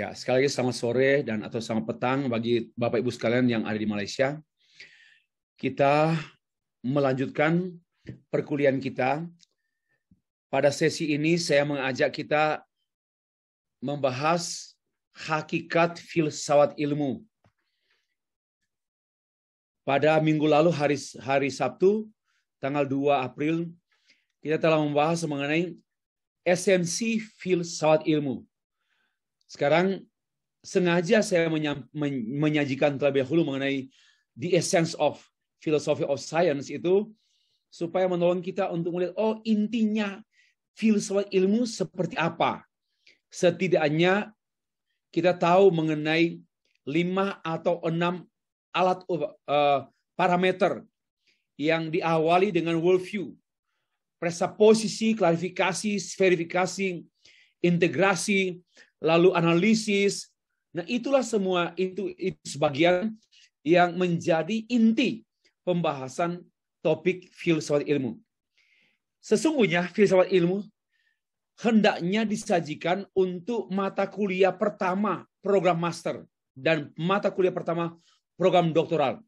Ya, sekali lagi selamat sore dan atau selamat petang bagi Bapak Ibu sekalian yang ada di Malaysia. Kita melanjutkan perkuliahan kita. Pada sesi ini saya mengajak kita membahas hakikat filsafat ilmu. Pada minggu lalu hari Sabtu tanggal 2 April kita telah membahas mengenai esensi filsafat ilmu. Sekarang sengaja saya menyajikan terlebih dahulu mengenai the essence of philosophy of science itu supaya menolong kita untuk melihat intinya filsafat ilmu seperti apa. Setidaknya kita tahu mengenai 5 atau 6 alat parameter yang diawali dengan worldview, presupposisi, klarifikasi, verifikasi, integrasi, lalu analisis. Nah, itulah semua itu sebagian yang menjadi inti pembahasan topik filsafat ilmu. Sesungguhnya filsafat ilmu hendaknya disajikan untuk mata kuliah pertama program master dan mata kuliah pertama program doktoral.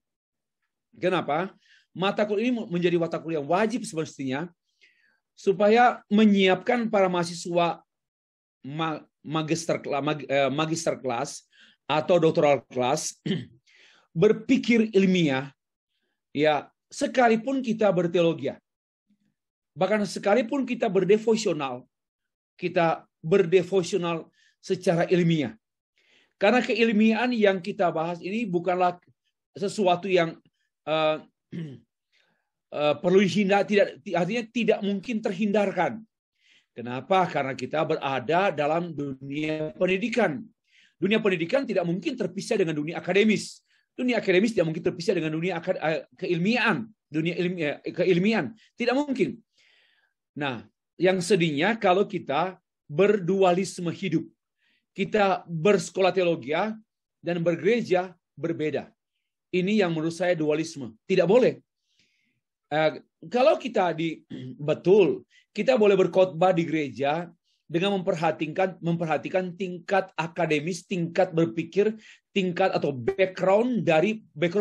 Kenapa? Mata kuliah ini menjadi mata kuliah wajib semestinya supaya menyiapkan para mahasiswa magister kelas atau doktoral kelas berpikir ilmiah, ya, sekalipun kita berteologi, bahkan sekalipun kita berdevosional secara ilmiah. Karena keilmiahan yang kita bahas ini bukanlah sesuatu yang perlu dihindari, artinya tidak mungkin terhindarkan. Kenapa? Karena kita berada dalam dunia pendidikan. Dunia pendidikan tidak mungkin terpisah dengan dunia akademis. Dunia akademis tidak mungkin terpisah dengan dunia keilmiahan. Keilmiahan tidak mungkin. Nah, yang sedihnya kalau kita berdualisme hidup. Kita bersekolah teologi dan bergereja berbeda. Ini yang menurut saya dualisme. Tidak boleh. Kalau kita kita boleh berkhotbah di gereja dengan memperhatikan tingkat akademis, tingkat berpikir, tingkat atau background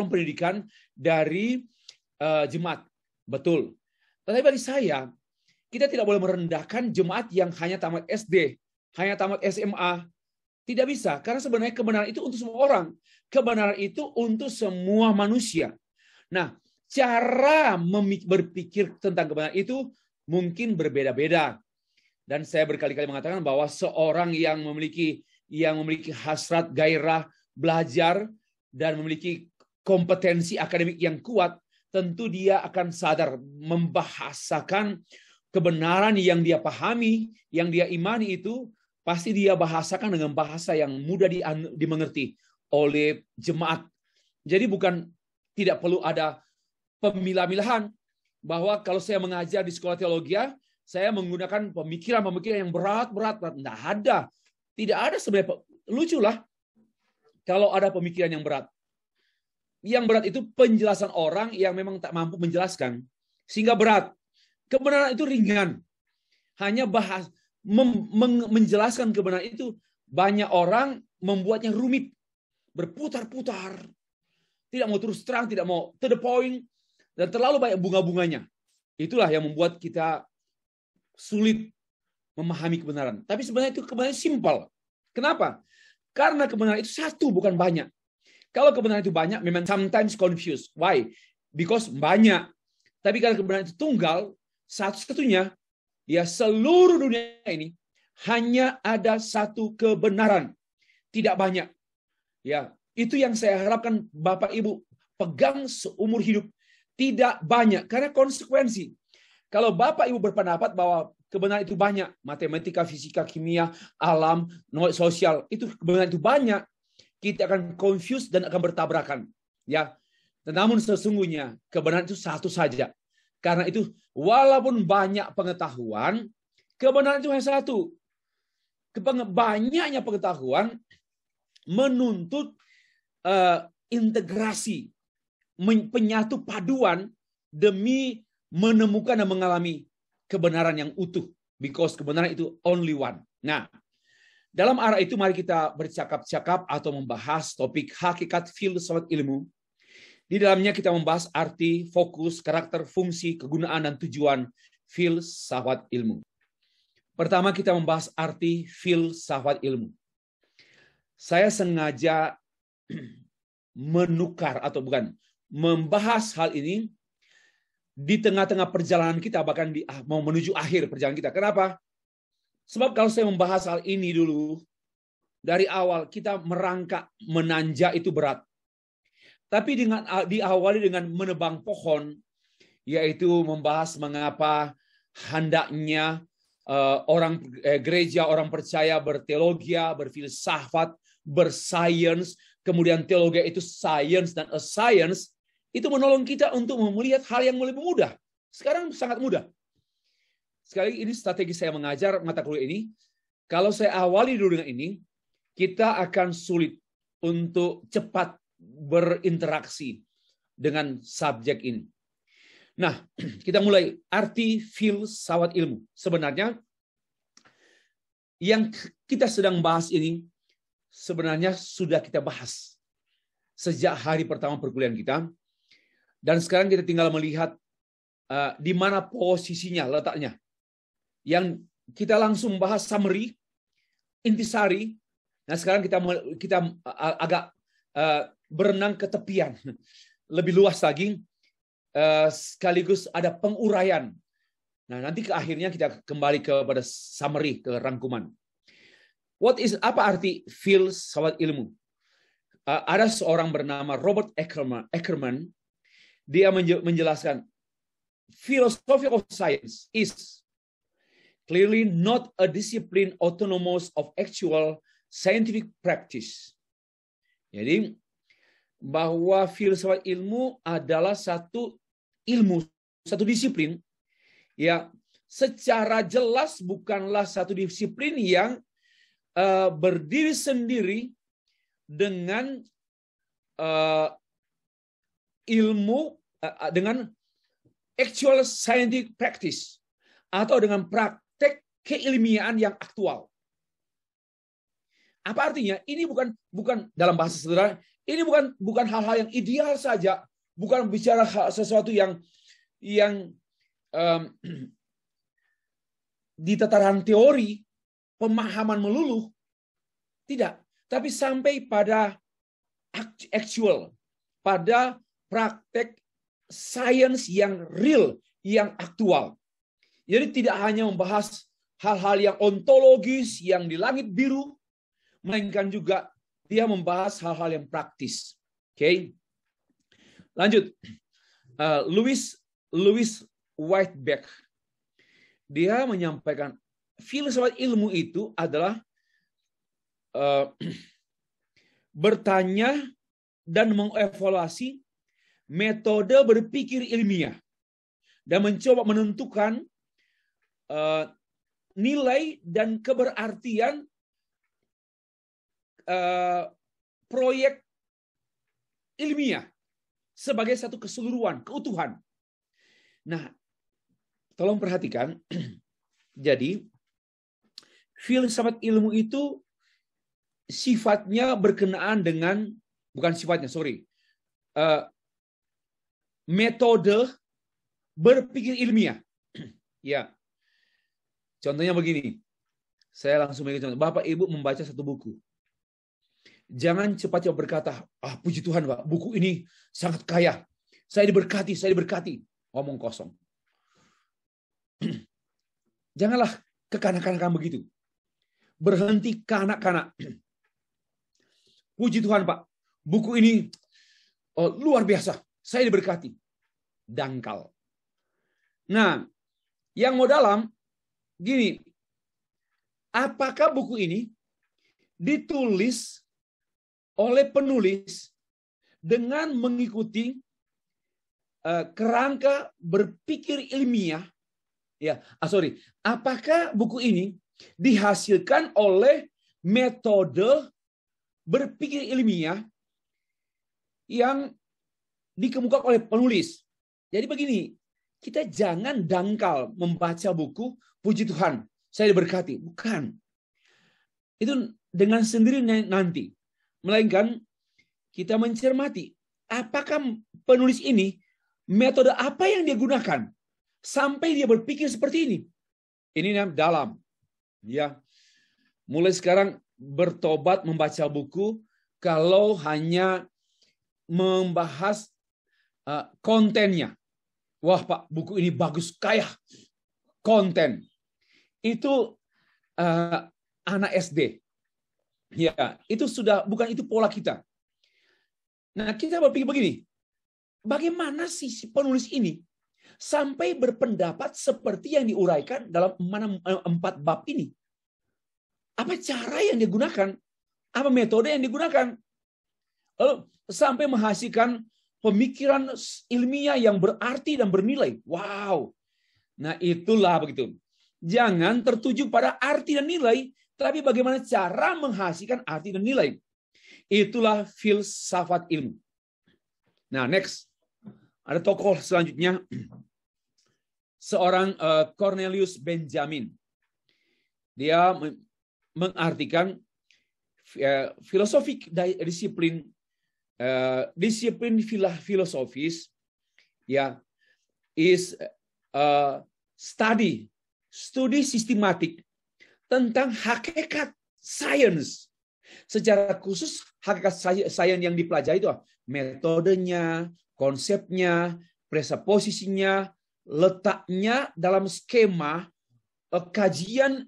pendidikan dari jemaat. Betul. Tetapi bagi saya, kita tidak boleh merendahkan jemaat yang hanya tamat SD, hanya tamat SMA. Tidak bisa, karena sebenarnya kebenaran itu untuk semua orang. Kebenaran itu untuk semua manusia. Nah, cara berpikir tentang kebenaran itu mungkin berbeda-beda. Dan saya berkali-kali mengatakan bahwa seorang yang memiliki hasrat, gairah, belajar, dan memiliki kompetensi akademik yang kuat, tentu dia akan sadar membahasakan kebenaran yang dia pahami, yang dia imani itu, pasti dia bahasakan dengan bahasa yang mudah dimengerti oleh jemaat. Jadi tidak perlu ada pemilah-milahan bahwa kalau saya mengajar di sekolah teologi, saya menggunakan pemikiran yang berat-berat. Tidak ada. Tidak ada sebenarnya. Luculah kalau ada pemikiran yang berat. Yang berat itu penjelasan orang yang memang tak mampu menjelaskan. Sehingga berat. Kebenaran itu ringan. Hanya menjelaskan kebenaran itu, banyak orang membuatnya rumit. Berputar-putar. Tidak mau terus terang, tidak mau to the point. Dan terlalu banyak bunga-bunganya. Itulah yang membuat kita sulit memahami kebenaran. Tapi sebenarnya itu kebenaran simpel. Kenapa? Karena kebenaran itu satu, bukan banyak. Kalau kebenaran itu banyak, memang sometimes confused. Why? Because banyak. Tapi kalau kebenaran itu tunggal, satu-satunya, ya seluruh dunia ini hanya ada satu kebenaran. Tidak banyak. Ya, itu yang saya harapkan Bapak Ibu pegang seumur hidup. Tidak banyak, karena konsekuensi. Kalau Bapak Ibu berpendapat bahwa kebenaran itu banyak, matematika, fisika, kimia, alam, sosial, itu kebenaran itu banyak, kita akan confused dan akan bertabrakan. Ya, namun sesungguhnya kebenaran itu satu saja. Karena itu, walaupun banyak pengetahuan, kebenaran itu hanya satu. Banyaknya pengetahuan menuntut integrasi, penyatu paduan demi menemukan dan mengalami kebenaran yang utuh. Because kebenaran itu only one. Nah, Dalam arah itu mari kita bercakap-cakap atau membahas topik hakikat filsafat ilmu. Di dalamnya kita membahas arti, fokus, karakter, fungsi, kegunaan, dan tujuan filsafat ilmu. Pertama kita membahas arti filsafat ilmu. Saya sengaja menukar atau bukan membahas hal ini di tengah-tengah perjalanan kita, bahkan mau menuju akhir perjalanan kita. Kenapa? Sebab kalau saya membahas hal ini dulu, dari awal kita merangkak, menanjak itu berat. Tapi diawali dengan menebang pohon, yaitu membahas mengapa hendaknya gereja, orang percaya berteologi, berfilsafat, bersains, kemudian teologi itu sains dan a science, itu menolong kita untuk melihat hal yang lebih mudah. Sekarang sangat mudah. Sekali ini strategi saya mengajar mata kuliah ini. Kalau saya awali dulu dengan ini, kita akan sulit untuk cepat berinteraksi dengan subjek ini. Nah, kita mulai arti filsafat ilmu. Sebenarnya yang kita sedang bahas ini sebenarnya sudah kita bahas sejak hari pertama perkuliahan kita. Dan sekarang kita tinggal melihat di mana posisinya, letaknya. Yang kita langsung bahas summary, intisari. Nah sekarang kita agak berenang ke tepian, lebih luas lagi, sekaligus ada penguraian. Nah nanti ke akhirnya kita kembali kepada summary, ke rangkuman. Apa arti filsafat ilmu? Ada seorang bernama Robert Ackerman, dia menjelaskan philosophy of science is clearly not a discipline autonomous of actual scientific practice. Jadi, bahwa filsafat ilmu adalah satu ilmu, satu disiplin, ya secara jelas bukanlah satu disiplin yang berdiri sendiri dengan ilmu, dengan actual scientific practice, atau dengan praktek keilmiaan yang aktual. Apa artinya? Ini bukan dalam bahasa sederhana, ini bukan hal-hal yang ideal saja, bukan bicara sesuatu yang di tataran teori, pemahaman melulu, tidak, tapi sampai pada actual, pada praktek sains yang real, yang aktual. Jadi tidak hanya membahas hal-hal yang ontologis, yang di langit biru, melainkan juga dia membahas hal-hal yang praktis. Oke, lanjut. Louis Whitebeck, dia menyampaikan filsafat ilmu itu adalah bertanya dan mengevaluasi metode berpikir ilmiah dan mencoba menentukan nilai dan keberartian proyek ilmiah sebagai satu keseluruhan, keutuhan. Nah, tolong perhatikan. Jadi, filsafat ilmu itu sifatnya berkenaan dengan, bukan sifatnya, metode berpikir ilmiah. Ya, contohnya begini. Saya langsung bagi contoh. Bapak Ibu membaca satu buku. Jangan cepat-cepat berkata, puji Tuhan Pak, buku ini sangat kaya. Saya diberkati. Ngomong kosong. Janganlah kekanak-kanakan begitu. Berhenti kanak-kanak. Puji Tuhan Pak, buku ini luar biasa. Saya diberkati. Dangkal. Nah, yang mau dalam, gini, apakah buku ini ditulis oleh penulis dengan mengikuti kerangka berpikir ilmiah? Apakah buku ini dihasilkan oleh metode berpikir ilmiah yang dikemukakan oleh penulis? Jadi begini, kita jangan dangkal membaca buku, puji Tuhan, saya diberkati. Bukan. Itu dengan sendirinya nanti. Melainkan kita mencermati apakah penulis ini metode apa yang dia gunakan sampai dia berpikir seperti ini. Ini dalam. Ya. Mulai sekarang bertobat membaca buku kalau hanya membahas kontennya. Wah Pak, buku ini bagus, kaya konten. Itu anak SD. Ya, itu sudah bukan itu pola kita. Nah, kita berpikir begini. Bagaimana sih si penulis ini sampai berpendapat seperti yang diuraikan dalam 4 bab ini? Apa cara yang digunakan? Apa metode yang digunakan? Lalu sampai menghasilkan pemikiran ilmiah yang berarti dan bernilai. Wow. Nah, itulah begitu. Jangan tertuju pada arti dan nilai, tapi bagaimana cara menghasilkan arti dan nilai. Itulah filsafat ilmu. Nah, next. Ada tokoh selanjutnya. Seorang Cornelius Benjamin. Dia mengartikan filosofi disiplin filosofis ya is studi sistematik tentang hakikat sains. Secara khusus hakikat sains yang dipelajari itu metodenya, konsepnya, presupposisinya, letaknya dalam skema kajian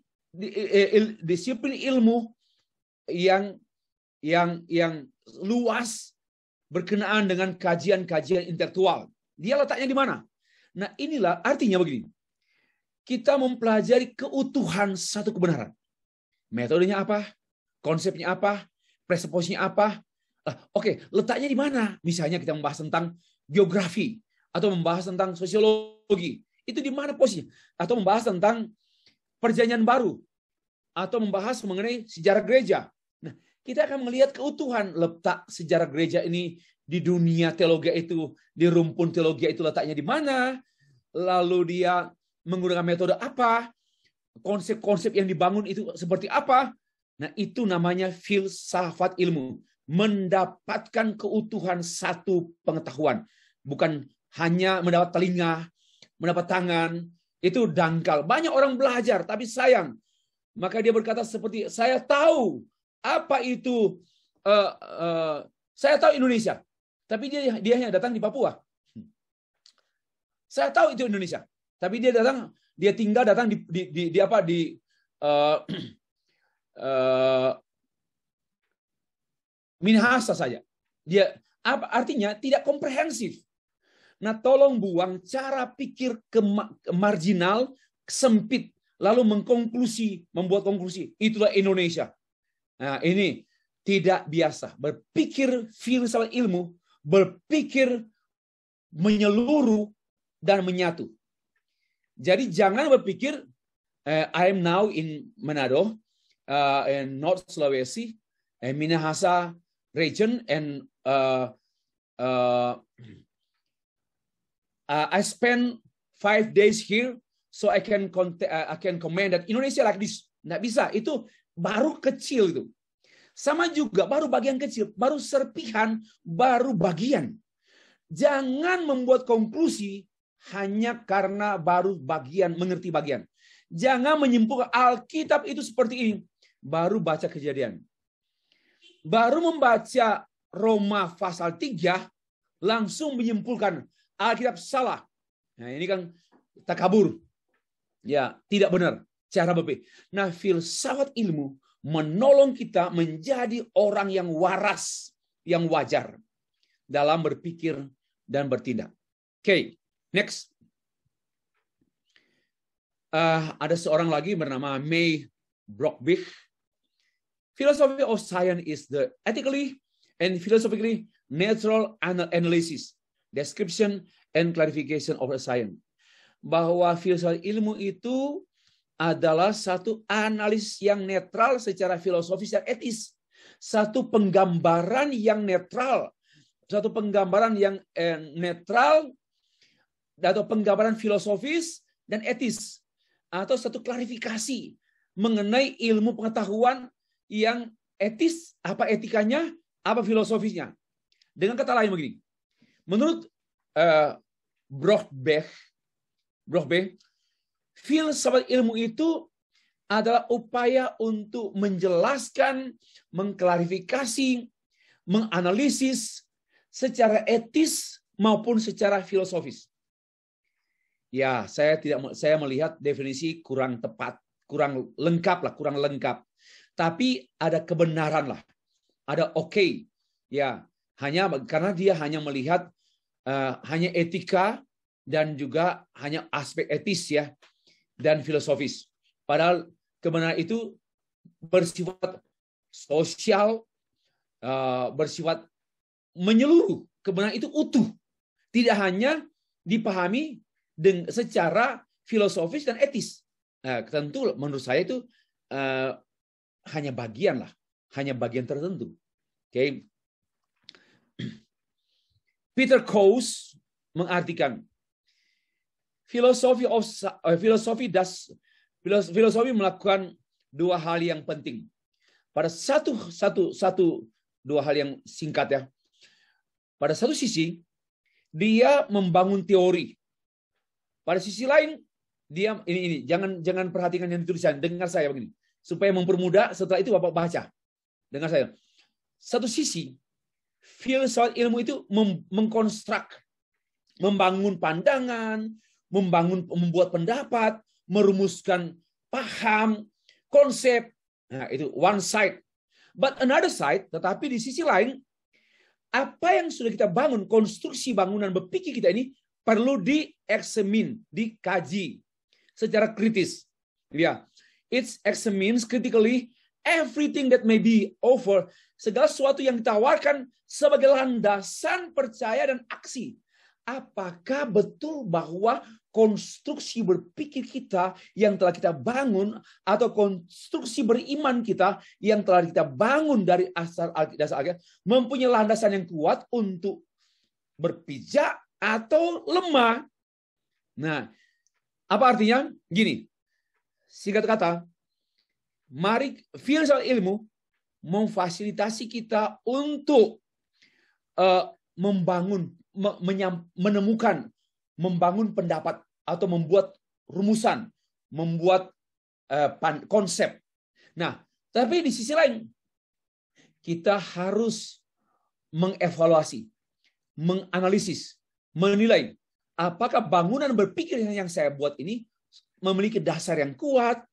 disiplin ilmu yang luas berkenaan dengan kajian-kajian intelektual. Dia letaknya di mana? Nah, inilah artinya begini. Kita mempelajari keutuhan satu kebenaran. Metodenya apa? Konsepnya apa? Presupposisinya apa? Oke, letaknya di mana? Misalnya kita membahas tentang geografi atau membahas tentang sosiologi. Itu di mana posisinya? Atau membahas tentang perjanjian baru atau membahas mengenai sejarah gereja. Nah, kita akan melihat keutuhan letak sejarah gereja ini di dunia teologi itu, di rumpun teologi itu letaknya di mana, lalu dia menggunakan metode apa, konsep-konsep yang dibangun itu seperti apa. Nah, itu namanya filsafat ilmu. Mendapatkan keutuhan satu pengetahuan. Bukan hanya mendapat telinga, mendapat tangan, itu dangkal. Banyak orang belajar, tapi sayang. Maka dia berkata seperti, saya tahu apa itu, saya tahu Indonesia. Tapi dia hanya datang di Papua. Saya tahu itu Indonesia. Tapi dia tinggal datang di Minahasa saja. Dia artinya tidak komprehensif. Nah, tolong buang cara pikir marginal, sempit, lalu membuat konklusi. Itulah Indonesia. Nah, ini tidak biasa. Berpikir filsafat ilmu, berpikir menyeluruh dan menyatu. Jadi jangan berpikir I am now in Manado, in North Sulawesi, Minahasa region, and I spend 5 days here, so I can comment that Indonesia like this. Nggak bisa. Itu baru kecil itu. Sama juga baru bagian kecil, baru serpihan, baru bagian. Jangan membuat konklusi hanya karena baru bagian, mengerti bagian. Jangan menyimpulkan Alkitab itu seperti ini. Baru baca Kejadian. Baru membaca Roma pasal 3, langsung menyimpulkan Alkitab salah. Nah, ini kan takabur. Ya, tidak benar cara berpikir. Nah, filsafat ilmu menolong kita menjadi orang yang waras, yang wajar dalam berpikir dan bertindak. Oke, next. Ada seorang lagi bernama May Brockbich. Philosophy of science is the ethically and philosophically natural analysis, description, and clarification of a science. Bahwa filsafat ilmu itu adalah satu analis yang netral secara filosofis dan etis. Satu penggambaran yang netral. Satu penggambaran yang netral atau penggambaran filosofis dan etis. Atau satu klarifikasi mengenai ilmu pengetahuan yang etis, apa etikanya, apa filosofisnya. Dengan kata lain begini, menurut Brockbach, filsafat ilmu itu adalah upaya untuk menjelaskan, mengklarifikasi, menganalisis secara etis maupun secara filosofis. Ya, saya melihat definisi kurang tepat, kurang lengkap. Tapi ada kebenaran lah, ada oke. Ya, hanya karena dia hanya melihat hanya etika dan juga hanya aspek etis ya dan filosofis. Padahal kebenaran itu bersifat sosial, bersifat menyeluruh. Kebenaran itu utuh, tidak hanya dipahami secara filosofis dan etis. Tentu menurut saya itu hanya bagian tertentu. Okay. Peter Coase mengartikan filosofi melakukan dua hal yang penting. Pada dua hal yang singkat ya. Pada satu sisi dia membangun teori. Pada sisi lain dia ini jangan perhatikan yang dituliskan, dengar saya begini supaya mempermudah, setelah itu Bapak baca. Dengar saya. Satu sisi filsafat ilmu itu mengkonstruk, membangun pandangan, membuat pendapat, merumuskan paham, konsep. Nah, itu one side. But another side, tetapi di sisi lain, apa yang sudah kita bangun, konstruksi bangunan berpikir kita ini perlu dieksamin, dikaji secara kritis. Ya, it examines critically everything that may be offered, segala sesuatu yang ditawarkan sebagai landasan percaya dan aksi. Apakah betul bahwa konstruksi berpikir kita yang telah kita bangun atau konstruksi beriman kita yang telah kita bangun dari dasar Alkitab mempunyai landasan yang kuat untuk berpijak atau lemah? Nah, apa artinya? Gini, singkat kata, mari filsafat ilmu memfasilitasi kita untuk menemukan, membangun pendapat atau membuat rumusan, membuat konsep. Nah, tapi di sisi lain kita harus mengevaluasi, menganalisis, menilai apakah bangunan berpikir yang saya buat ini memiliki dasar yang kuat,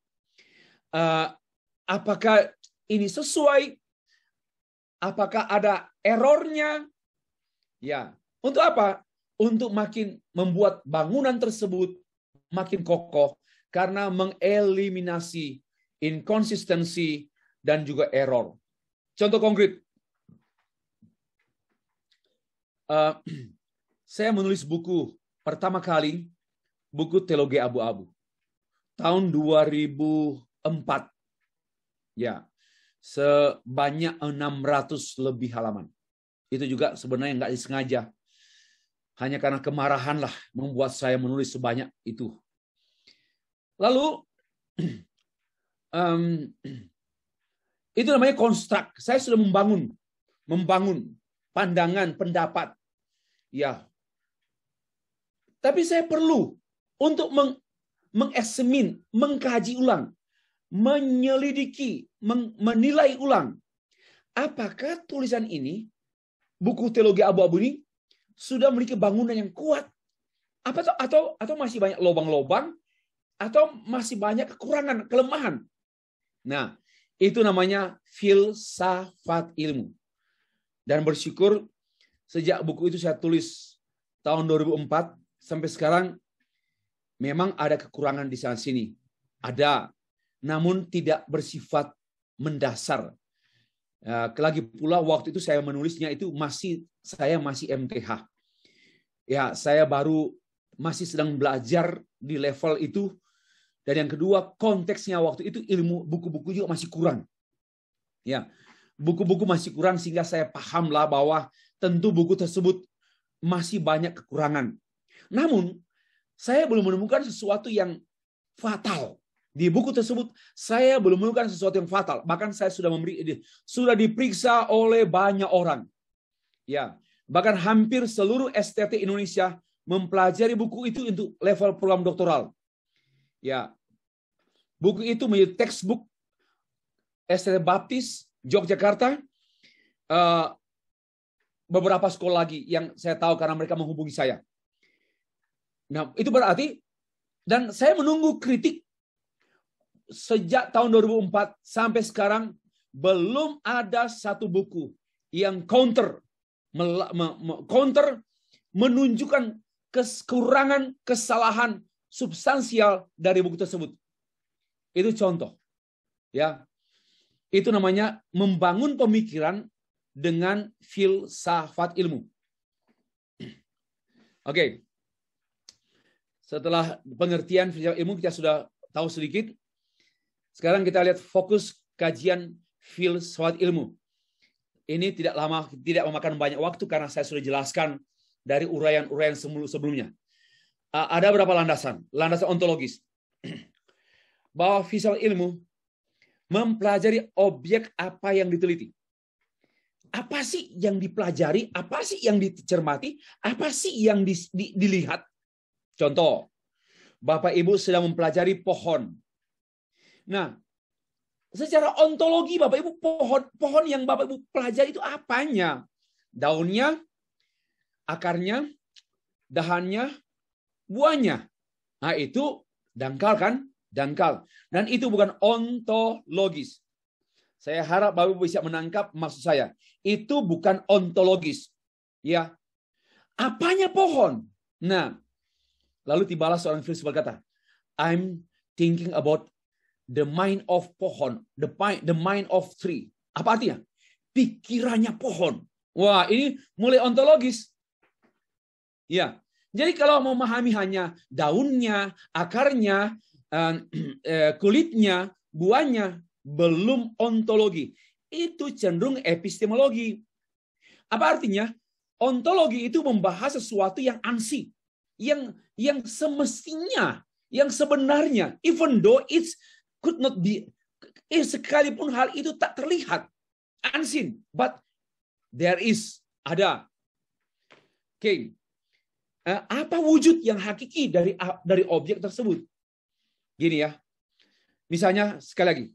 apakah ini sesuai, apakah ada errornya. Ya, untuk apa? Untuk makin membuat bangunan tersebut makin kokoh karena mengeliminasi inkonsistensi dan juga error. Contoh konkret, saya menulis buku pertama kali, buku Teologi Abu-Abu, tahun 2004. Ya, sebanyak 600 lebih halaman. Itu juga sebenarnya nggak disengaja. Hanya karena kemarahan lah membuat saya menulis sebanyak itu. Lalu, itu namanya konstruk. Saya sudah membangun pandangan, pendapat. Ya. Tapi saya perlu untuk mengesamin, mengkaji ulang, menyelidiki, menilai ulang. Apakah tulisan ini, buku Teologi Abu-Abu ini, sudah memiliki bangunan yang kuat? Atau masih banyak lubang-lubang? Atau masih banyak kekurangan, kelemahan? Nah, itu namanya filsafat ilmu. Dan bersyukur, sejak buku itu saya tulis tahun 2004, sampai sekarang, memang ada kekurangan di sana sini. Ada, namun tidak bersifat mendasar. Lagi pula waktu itu saya menulisnya itu saya masih MTH. Ya, saya baru masih sedang belajar di level itu. Dan yang kedua, konteksnya waktu itu ilmu buku-buku juga masih kurang. Ya, buku-buku masih kurang sehingga saya pahamlah bahwa tentu buku tersebut masih banyak kekurangan. Namun, saya belum menemukan sesuatu yang fatal. Di buku tersebut saya belum menemukan sesuatu yang fatal. Bahkan saya sudah diperiksa oleh banyak orang. Ya, bahkan hampir seluruh STT Indonesia mempelajari buku itu untuk level program doktoral. Ya, buku itu menjadi textbook STT Baptis Yogyakarta. Beberapa sekolah lagi yang saya tahu karena mereka menghubungi saya. Nah, itu berarti, dan saya menunggu kritik sejak tahun 2004 sampai sekarang belum ada satu buku yang counter menunjukkan kekurangan, kesalahan substansial dari buku tersebut. Itu contoh. Ya. Itu namanya membangun pemikiran dengan filsafat ilmu. Oke. Setelah pengertian filsafat ilmu kita sudah tahu sedikit. Sekarang kita lihat fokus kajian filsafat ilmu. Ini tidak memakan banyak waktu karena saya sudah jelaskan dari uraian-uraian sebelumnya. Ada berapa landasan? Landasan ontologis. Bahwa filsafat ilmu mempelajari objek apa yang diteliti. Apa sih yang dipelajari? Apa sih yang dicermati? Apa sih yang dilihat? Contoh, Bapak Ibu sedang mempelajari pohon. Nah, secara ontologi Bapak Ibu, pohon yang Bapak Ibu pelajari itu apanya? Daunnya, akarnya, dahannya, buahnya. Nah, itu dangkal kan? Dangkal. Dan itu bukan ontologis. Saya harap Bapak Ibu bisa menangkap maksud saya. Itu bukan ontologis. Ya. Apanya pohon? Nah, lalu tibalah seorang filsuf berkata, I'm thinking about the mind of pohon, the mind of tree. Apa artinya? Pikirannya pohon. Wah, ini mulai ontologis. Ya. Jadi kalau memahami hanya daunnya, akarnya, kulitnya, buahnya, belum ontologi. Itu cenderung epistemologi. Apa artinya? Ontologi itu membahas sesuatu yang ansi, yang semestinya, yang sebenarnya, even though it's could not be, sekalipun hal itu tak terlihat, unseen, but there is, ada. Oke. Apa wujud yang hakiki dari objek tersebut? Gini ya. Misalnya, sekali lagi,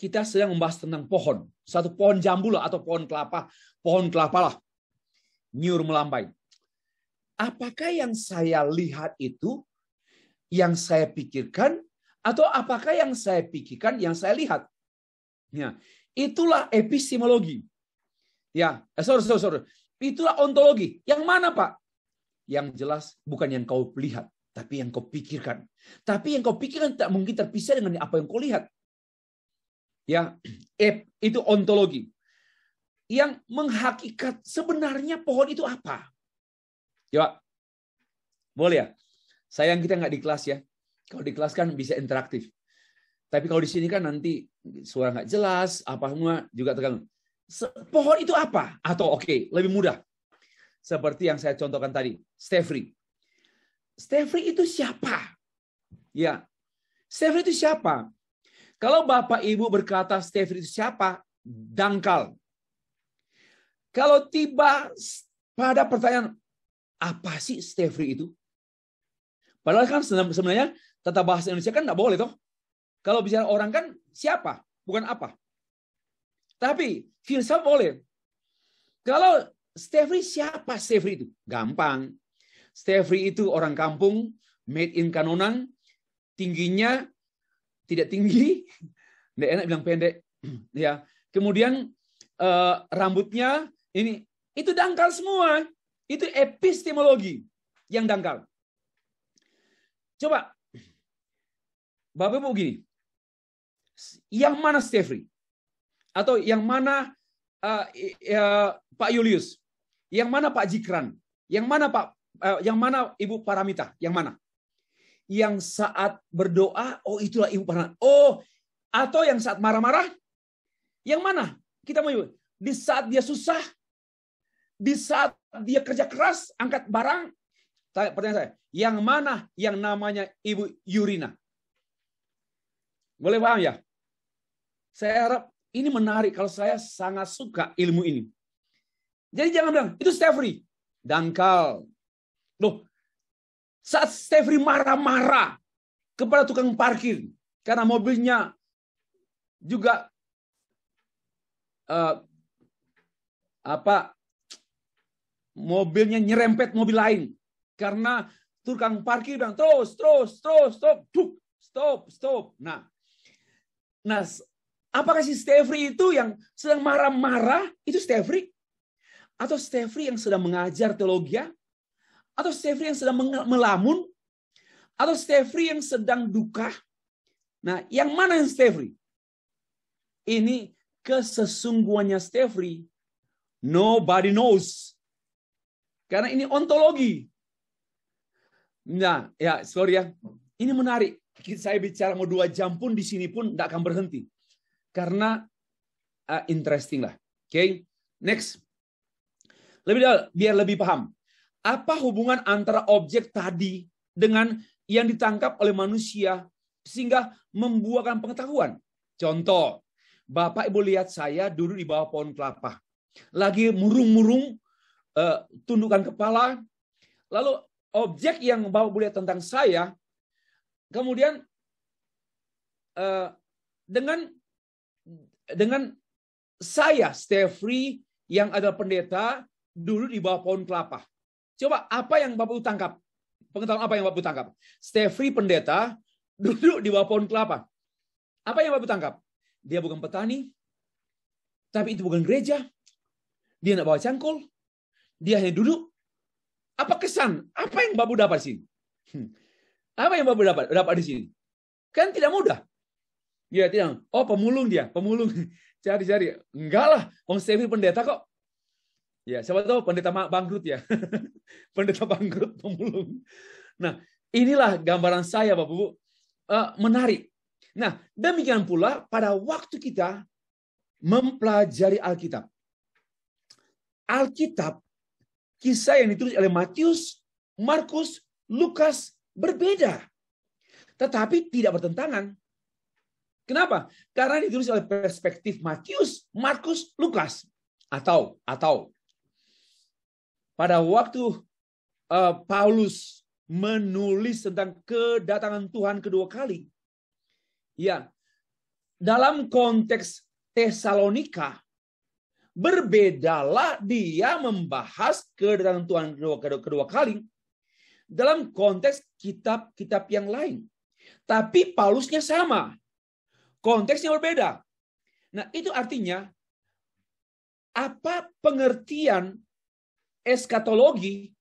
kita sedang membahas tentang pohon. Satu pohon jambu lah, atau pohon kelapa lah. Nyur melambai. Apakah yang saya lihat itu yang saya pikirkan, atau apakah yang saya pikirkan yang saya lihat? Ya, itulah epistemologi. Ya, sorry. Itulah ontologi. Yang mana, Pak? Yang jelas bukan yang kau lihat, tapi yang kau pikirkan. Tapi yang kau pikirkan tak mungkin terpisah dengan apa yang kau lihat. Ya, itu ontologi. Yang menghakikat sebenarnya pohon itu apa? Ya, boleh ya? Sayang kita nggak di kelas ya. Kalau di kelas kan bisa interaktif. Tapi kalau di sini kan nanti suara nggak jelas, apa semua juga terganggu. Pohon itu apa? Atau lebih mudah. Seperti yang saya contohkan tadi, Stefri. Stefri itu siapa? Ya, Stefri itu siapa? Kalau Bapak Ibu berkata Stefri itu siapa? Dangkal. Kalau tiba pada pertanyaan, apa sih Stefri itu? Padahal kan sebenarnya tata bahasa Indonesia kan nggak boleh toh. Kalau bicara orang kan siapa, bukan apa. Tapi filsafat boleh. Kalau Stefri siapa Stefri itu? Gampang. Stefri itu orang kampung, made in Kanonang, tingginya tidak tinggi, nggak enak bilang pendek. Ya. Kemudian rambutnya ini itu dangkal semua. Itu epistemologi yang dangkal. Coba, Bapak Ibu gini, yang mana Stefri? Atau yang mana Pak Julius? Yang mana Pak Jikran? Yang mana Ibu Paramita? Yang mana? Yang saat berdoa, oh itulah Ibu Paramita. Oh, atau yang saat marah-marah? Yang mana? Kita mau di saat dia susah, di saat dia kerja keras, angkat barang. Pertanyaan saya, yang mana yang namanya Ibu Yurina? Boleh paham ya? Saya harap ini menarik kalau saya sangat suka ilmu ini. Jadi jangan bilang, itu Stefri. Dangkal. Loh, saat Stefri marah-marah kepada tukang parkir, karena mobilnya juga mobilnya nyerempet mobil lain. Karena tukang parkir bilang, stop. Nah, apakah si Stefri itu yang sedang marah-marah, itu Stefri? Atau Stefri yang sedang mengajar teologi? Atau Stefri yang sedang melamun? Atau Stefri yang sedang duka? Nah, yang mana yang Stefri? Ini kesesungguhannya Stefri. Nobody knows. Karena ini ontologi. Nah, ya, sorry ya. Ini menarik. Saya bicara mau 2 jam pun di sini pun tidak akan berhenti. Karena interesting lah. Oke, next. Biar lebih paham. Apa hubungan antara objek tadi dengan yang ditangkap oleh manusia sehingga membuahkan pengetahuan? Contoh, Bapak Ibu lihat saya duduk di bawah pohon kelapa. Lagi murung-murung, tundukkan kepala. Lalu objek yang Bapak Ibu lihat tentang saya, kemudian dengan saya, Stefri, yang adalah pendeta, duduk di bawah pohon kelapa. Coba apa yang Bapak Ibu tangkap? Pengetahuan apa yang Bapak Ibu tangkap? Stefri pendeta duduk di bawah pohon kelapa. Apa yang Bapak Ibu tangkap? Dia bukan petani, tapi itu bukan gereja. Dia tidak bawa cangkul. Dia hanya duduk. Apa kesan? Apa yang Bapak Ibu dapat di sini? Apa yang Bapak Ibu dapat di sini? Kan tidak mudah. Ya, tidak. Oh, pemulung dia. Pemulung. Cari-cari. Enggak lah. Om Stefri pendeta kok. Ya, siapa tahu pendeta bangkrut ya. Pendeta bangkrut, pemulung. Nah, inilah gambaran saya, Bapak Ibu. Menarik. Nah, demikian pula pada waktu kita mempelajari Alkitab. Alkitab, kisah yang ditulis oleh Matius, Markus, Lukas berbeda. Tetapi tidak bertentangan. Kenapa? Karena ditulis oleh perspektif Matius, Markus, Lukas. Atau pada waktu Paulus menulis tentang kedatangan Tuhan kedua kali, ya, dalam konteks Tesalonika, berbedalah dia membahas kedatangan Tuhan kedua kali dalam konteks kitab-kitab yang lain. Tapi Paulusnya sama. Konteksnya berbeda. Nah, itu artinya apa pengertian eskatologi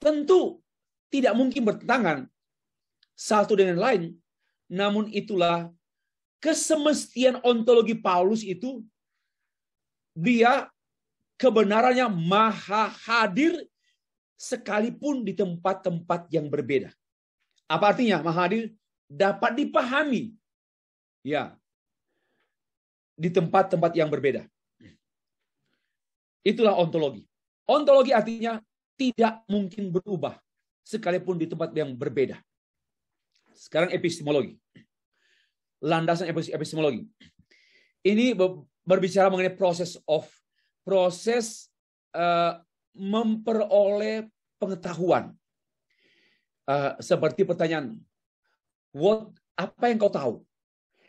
tentu tidak mungkin bertentangan satu dengan lain. Namun itulah kesemestian ontologi Paulus itu, dia kebenarannya maha hadir sekalipun di tempat-tempat yang berbeda. Apa artinya maha hadir? Dapat dipahami. Ya. Di tempat-tempat yang berbeda. Itulah ontologi. Ontologi artinya tidak mungkin berubah sekalipun di tempat yang berbeda. Sekarang epistemologi. Landasan epistemologi. Ini berbicara mengenai proses memperoleh pengetahuan. Seperti pertanyaan, apa yang kau tahu?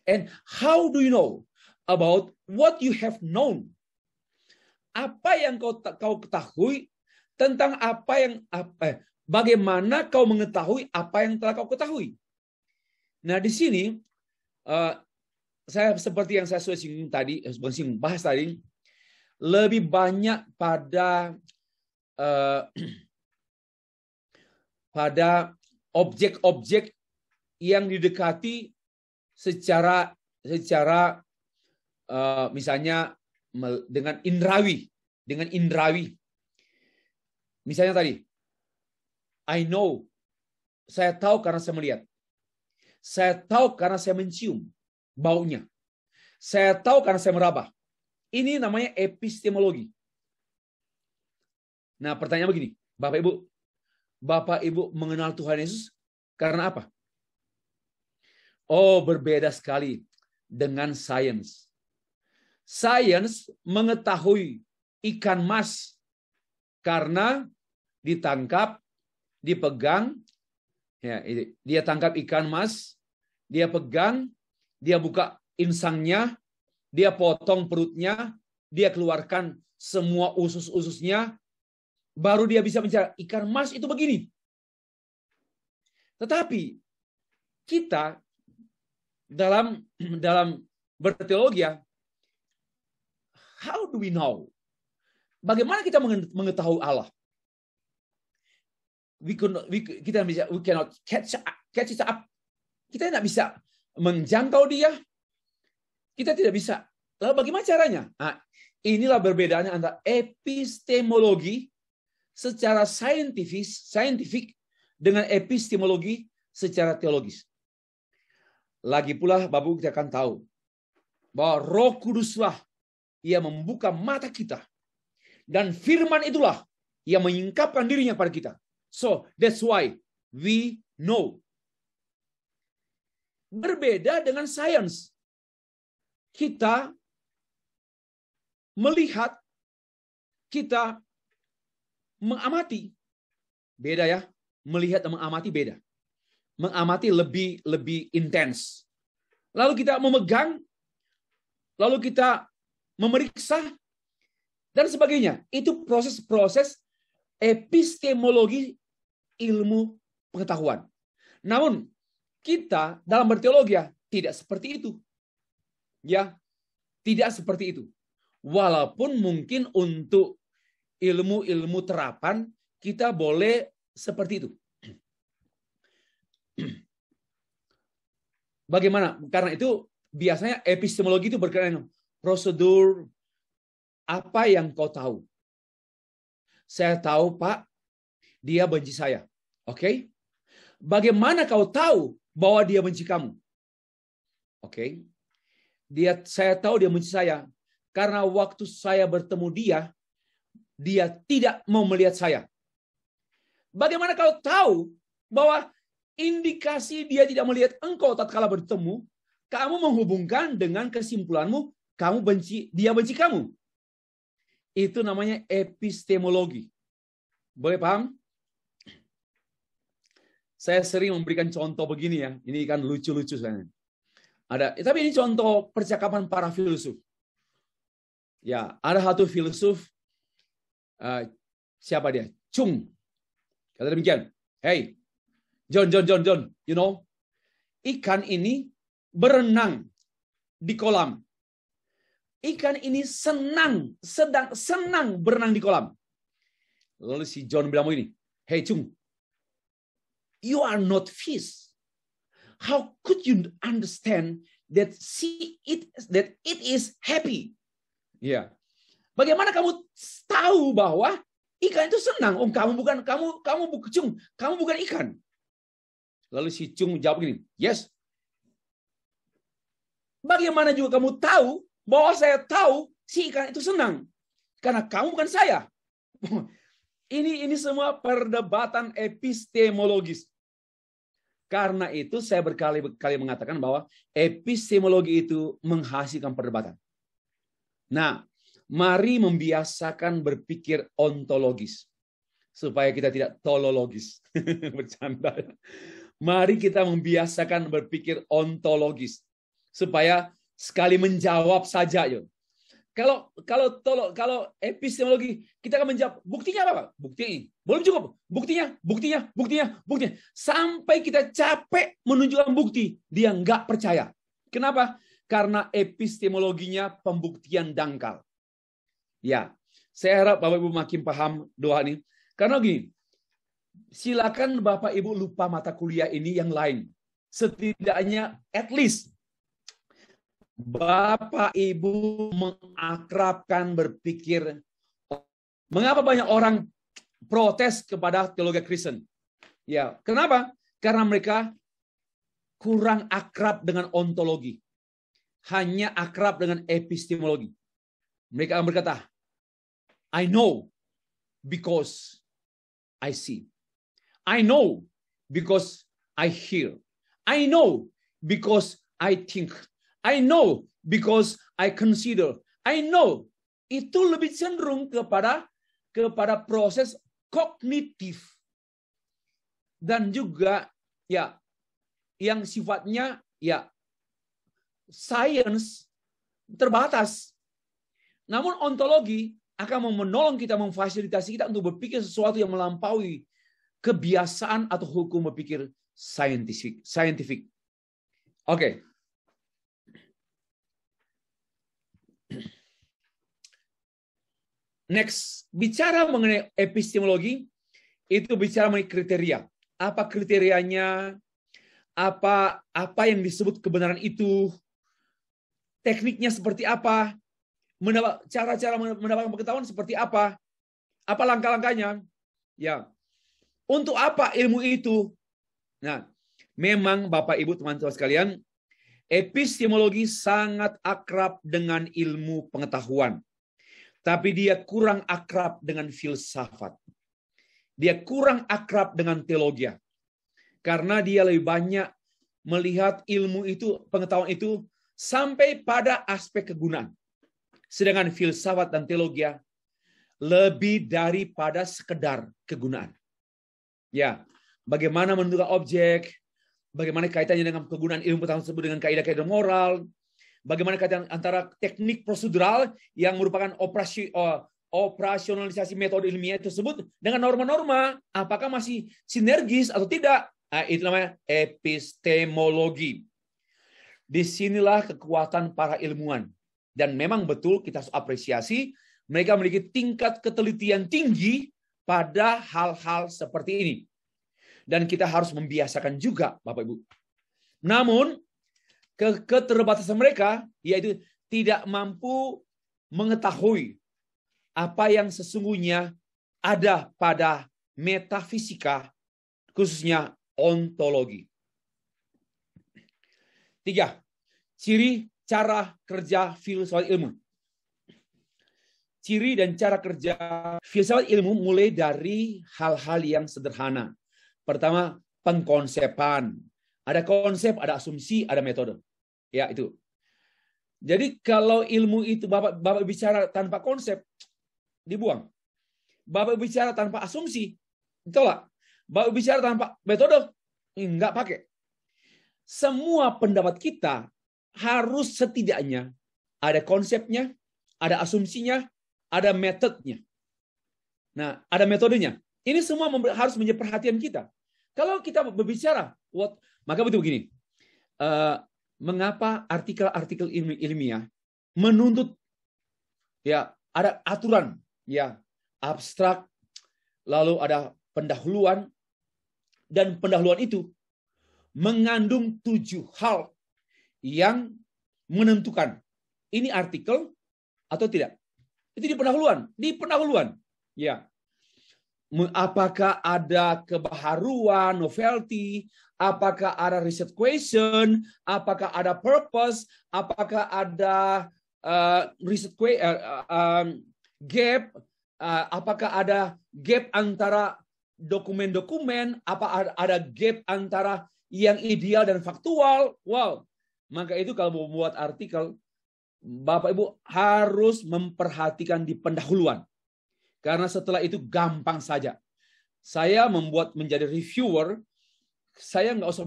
And how do you know about what you have known? Apa yang kau ketahui tentang bagaimana kau mengetahui apa yang telah kau ketahui? Nah, di sini saya seperti yang saya sudah bahas tadi, lebih banyak pada objek-objek yang didekati secara misalnya dengan indrawi. Misalnya tadi, I know, saya tahu karena saya melihat. Saya tahu karena saya mencium baunya. Saya tahu karena saya meraba. Ini namanya epistemologi. Nah, pertanyaan begini, Bapak Ibu mengenal Tuhan Yesus karena apa? Oh, berbeda sekali dengan sains. Sains mengetahui ikan mas karena ditangkap, dipegang, ya, dia tangkap ikan mas, dia pegang, dia buka insangnya, dia potong perutnya, dia keluarkan semua usus-ususnya, baru dia bisa bicara ikan mas itu begini. Tetapi kita dalam berteologi, how do we know? Bagaimana kita mengetahui Allah? We cannot catch it up. Kita tidak bisa menjangkau dia. Kita tidak bisa. Lalu bagaimana caranya? Nah, inilah perbedaannya antara epistemologi secara saintifik dengan epistemologi secara teologis. Lagi pula Bapak Ibu kita akan tahu bahwa Roh Kuduslah yang membuka mata kita dan firman itulah yang menyingkapkan dirinya pada kita. So that's why we know. Berbeda dengan sains. Kita melihat, kita mengamati. Beda ya. Melihat dan mengamati beda. Mengamati lebih intens. Lalu kita memegang, lalu kita memeriksa, dan sebagainya. Itu proses-proses epistemologi ilmu pengetahuan. Namun, kita dalam berteologi tidak seperti itu. Ya, tidak seperti itu. Walaupun mungkin untuk ilmu-ilmu terapan, kita boleh seperti itu. Bagaimana? Karena itu biasanya epistemologi itu berkaitan dengan prosedur. Apa yang kau tahu? Saya tahu, Pak, dia benci saya. Oke? Bagaimana kau tahu bahwa dia benci kamu? Oke? Saya tahu dia benci saya karena waktu saya bertemu dia tidak mau melihat saya. Bagaimana kau tahu bahwa indikasi dia tidak melihat engkau tatkala bertemu, kamu menghubungkan dengan kesimpulanmu, dia benci kamu. Itu namanya epistemologi. Boleh paham? Saya sering memberikan contoh begini ya. Ini kan lucu-lucu sebenarnya. Tapi ini contoh percakapan para filsuf. Ya, ada satu filsuf, siapa dia? Chung. Kata demikian. Hey, John, you know, ikan ini berenang di kolam. Ikan ini sedang senang berenang di kolam. Lalu si John bilang begini, hey Chung, you are not fish. How could you understand that it is happy? Ya, bagaimana kamu tahu bahwa ikan itu senang? Kamu bukan Chung, kamu bukan ikan. Lalu si Chung jawab begini, yes. Bagaimana juga kamu tahu bahwa saya tahu si ikan itu senang? Karena kamu bukan saya. Ini semua perdebatan epistemologis. Karena itu saya berkali-kali mengatakan bahwa epistemologi itu menghasilkan perdebatan. Nah, mari membiasakan berpikir ontologis. Supaya kita tidak tolologis. Bercanda. Mari kita membiasakan berpikir ontologis. Supaya sekali menjawab saja. Yuk. Kalau epistemologi, kita akan menjawab, buktinya apa? Bukti. Belum cukup. Buktinya. Sampai kita capek menunjukkan bukti. Dia nggak percaya. Kenapa? Karena epistemologinya pembuktian dangkal. Ya, saya harap Bapak Ibu makin paham doa ini. Karena gini, silakan Bapak Ibu lupa mata kuliah ini yang lain. Setidaknya, at least, Bapak Ibu mengakrabkan berpikir. Mengapa banyak orang protes kepada teologi Kristen? Ya, kenapa? Karena mereka kurang akrab dengan ontologi. Hanya akrab dengan epistemologi. Mereka akan berkata, I know because I see. I know because I hear. I know because I think. I know because I consider. I know. Itu lebih cenderung kepada proses kognitif. Dan juga ya yang sifatnya ya sains terbatas. Namun ontologi akan menolong kita, memfasilitasi kita untuk berpikir sesuatu yang melampaui kebiasaan atau hukum berpikir scientific. Oke. Next, bicara mengenai epistemologi, itu bicara mengenai kriteria. Apa kriterianya? Apa yang disebut kebenaran itu? Tekniknya seperti apa? Cara-cara mendapatkan pengetahuan seperti apa? Apa langkah-langkahnya? Ya. Untuk apa ilmu itu? Nah, memang Bapak Ibu teman-teman sekalian, epistemologi sangat akrab dengan ilmu pengetahuan. Tapi dia kurang akrab dengan filsafat. Dia kurang akrab dengan teologi. Karena dia lebih banyak melihat ilmu itu, pengetahuan itu, sampai pada aspek kegunaan. Sedangkan filsafat dan teologi lebih daripada sekedar kegunaan. Ya, bagaimana menentukan objek, bagaimana kaitannya dengan kegunaan ilmu pengetahuan tersebut dengan kaidah-kaidah moral, bagaimana kaitan antara teknik prosedural yang merupakan operasionalisasi metode ilmiah tersebut dengan norma-norma, apakah masih sinergis atau tidak? Nah, itu namanya epistemologi. Disinilah kekuatan para ilmuwan. Dan memang betul kita harus apresiasi, mereka memiliki tingkat ketelitian tinggi pada hal-hal seperti ini. Dan kita harus membiasakan juga, Bapak Ibu. Namun, keterbatasan mereka yaitu tidak mampu mengetahui apa yang sesungguhnya ada pada metafisika, khususnya ontologi. 3. Ciri cara kerja filsafat ilmu. Ciri dan cara kerja filsafat ilmu mulai dari hal-hal yang sederhana. Pertama, pengkonsepan. Ada konsep, ada asumsi, ada metode. Ya, itu. Jadi kalau ilmu itu Bapak bicara tanpa konsep, dibuang. Bapak bicara tanpa asumsi, ditolak. Bapak bicara tanpa metode, enggak pakai. Semua pendapat kita harus setidaknya ada konsepnya, ada asumsinya, ada metodenya. Nah, ada metodenya. Ini semua harus menjadi perhatian kita. Kalau kita berbicara, maka betul begini. Mengapa artikel-artikel ilmiah menuntut ya ada aturan ya abstrak, lalu ada pendahuluan, dan pendahuluan itu mengandung 7 hal yang menentukan ini artikel atau tidak. Itu di pendahuluan. Di pendahuluan. Ya. Apakah ada kebaharuan, novelty, apakah ada research question, apakah ada purpose, apakah ada research gap, apakah ada gap antara dokumen-dokumen, apa ada gap antara yang ideal dan faktual. Wow. Maka itu kalau mau membuat artikel, Bapak Ibu harus memperhatikan di pendahuluan. Karena setelah itu gampang saja. Saya menjadi reviewer, saya nggak usah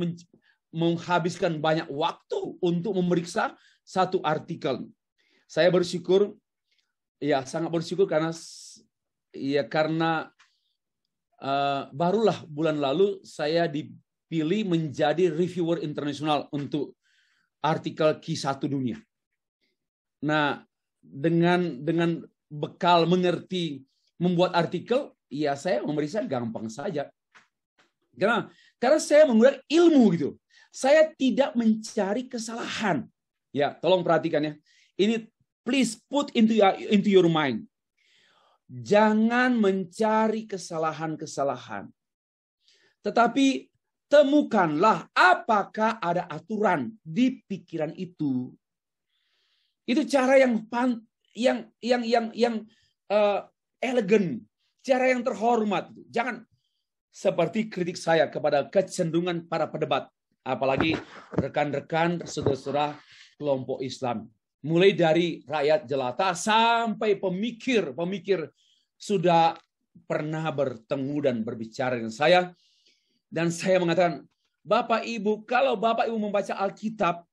menghabiskan banyak waktu untuk memeriksa satu artikel. Saya bersyukur, ya sangat bersyukur karena barulah bulan lalu saya dipilih menjadi reviewer internasional untuk artikel Q1 dunia. Nah, dengan bekal mengerti membuat artikel, ya saya memeriksa gampang saja. Karena saya menggunakan ilmu gitu. Saya tidak mencari kesalahan. Ya, tolong perhatikan ya. Ini please put into your mind. Jangan mencari kesalahan-kesalahan. Tetapi temukanlah apakah ada aturan di pikiran itu. Itu cara yang elegan, cara yang terhormat. Jangan seperti kritik saya kepada kecenderungan para pedebat. Apalagi rekan-rekan saudara-saudara kelompok Islam. Mulai dari rakyat jelata sampai pemikir sudah pernah bertemu dan berbicara dengan saya. Dan saya mengatakan, Bapak Ibu, kalau Bapak Ibu membaca Alkitab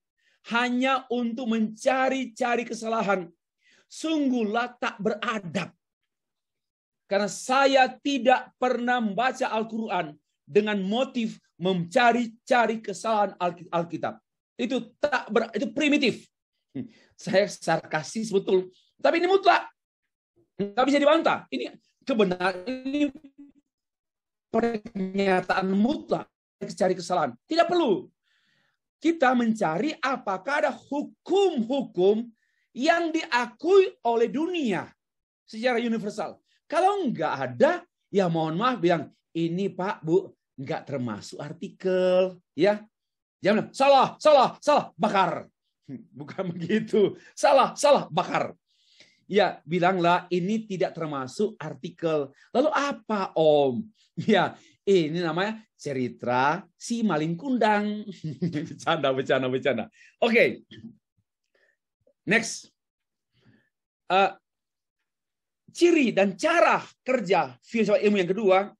hanya untuk mencari-cari kesalahan, sungguhlah tak beradab. Karena saya tidak pernah membaca Al-Quran dengan motif mencari-cari kesalahan Alkitab. Itu itu primitif. Saya sarkastis betul. Tapi ini mutlak. Nggak bisa dibantah. Ini kebenaran, ini pernyataan mutlak. Cari kesalahan. Tidak perlu. Kita mencari apakah ada hukum-hukum yang diakui oleh dunia secara universal. Kalau nggak ada, ya mohon maaf bilang, ini Pak, Bu, nggak termasuk artikel. Ya, jangan salah, bakar. Bukan begitu. Salah, bakar. Ya, bilanglah ini tidak termasuk artikel. Lalu apa, Om? Ya, ini namanya cerita si maling kundang. Bercanda. Oke. Next. Ciri dan cara kerja filsafat ilmu yang kedua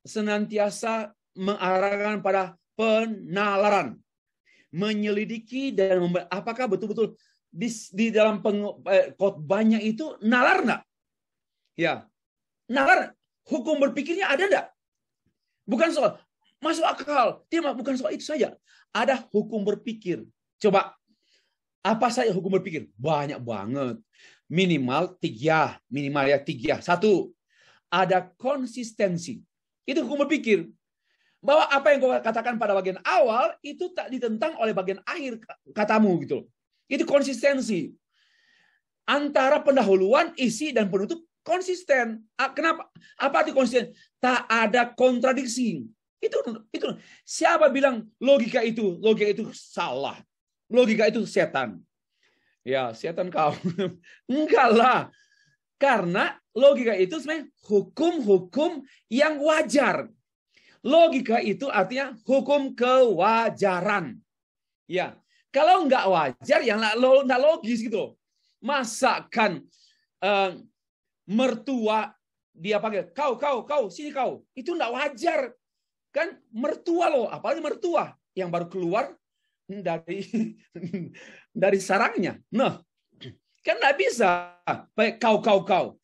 senantiasa mengarahkan pada penalaran, menyelidiki dan apakah betul-betul di dalam khotbahnya itu nalar enggak? Ya, nalar. Hukum berpikirnya ada enggak? Bukan soal masuk akal, bukan soal itu saja. Ada hukum berpikir. Coba, apa saja hukum berpikir? Banyak banget. Minimal tiga. Satu, ada konsistensi. Itu hukum berpikir. Bahwa apa yang kau katakan pada bagian awal itu tak ditentang oleh bagian akhir katamu gitu. Itu konsistensi. Antara pendahuluan, isi dan penutup konsisten. Kenapa? Apa arti konsisten? Tak ada kontradiksi. Itu siapa bilang logika itu salah? Logika itu setan. Ya, setan kau. Enggak lah. Karena logika itu sebenarnya hukum-hukum yang wajar. Logika itu artinya hukum kewajaran. Ya, kalau nggak wajar, yang nggak logis gitu. Masakan mertua dia pakai kau sini kau, itu nggak wajar kan? Mertua loh, apalagi mertua yang baru keluar dari sarangnya. Nah, kan nggak bisa pakai kau.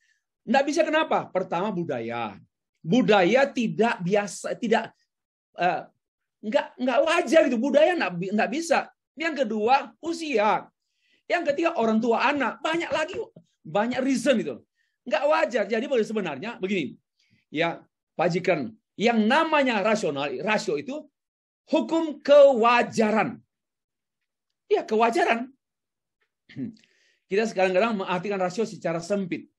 Nggak bisa, kenapa? Pertama, budaya tidak biasa, nggak wajar itu, budaya nggak bisa. Yang kedua, usia. Yang ketiga, orang tua anak. Banyak reason itu. Nggak wajar. Jadi sebenarnya begini, ya Pak Jikran, yang namanya rasio itu hukum kewajaran. Ya, kewajaran. Kita kadang-kadang mengartikan rasio secara sempit.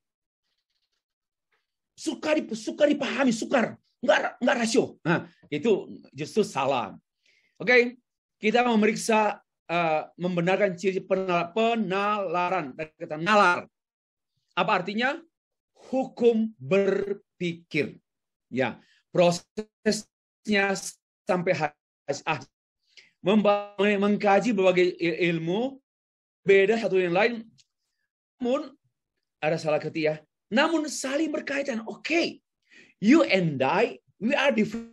Suka dipahami, nggak rasio. Nah, itu justru salah. Oke, kita memeriksa, membenarkan ciri penalaran. Kata nalar. Apa artinya? Hukum berpikir. Ya, prosesnya sampai mengkaji berbagai ilmu, beda satu yang lain. Namun ada salah ketika. Namun saling berkaitan. Oke, you and I, we are different.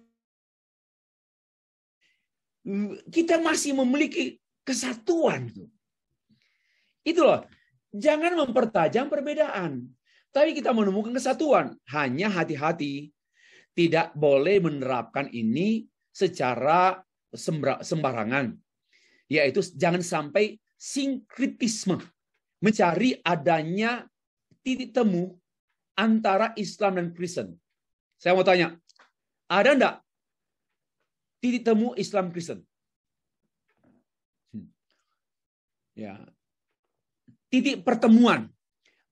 Kita masih memiliki kesatuan. Itu loh. Jangan mempertajam perbedaan. Tapi kita menemukan kesatuan. Hanya hati-hati. Tidak boleh menerapkan ini secara sembarangan. Yaitu jangan sampai sinkritisme. Mencari adanya titik temu antara Islam dan Kristen. Saya mau tanya, ada enggak titik temu Islam Kristen? Ya. Titik pertemuan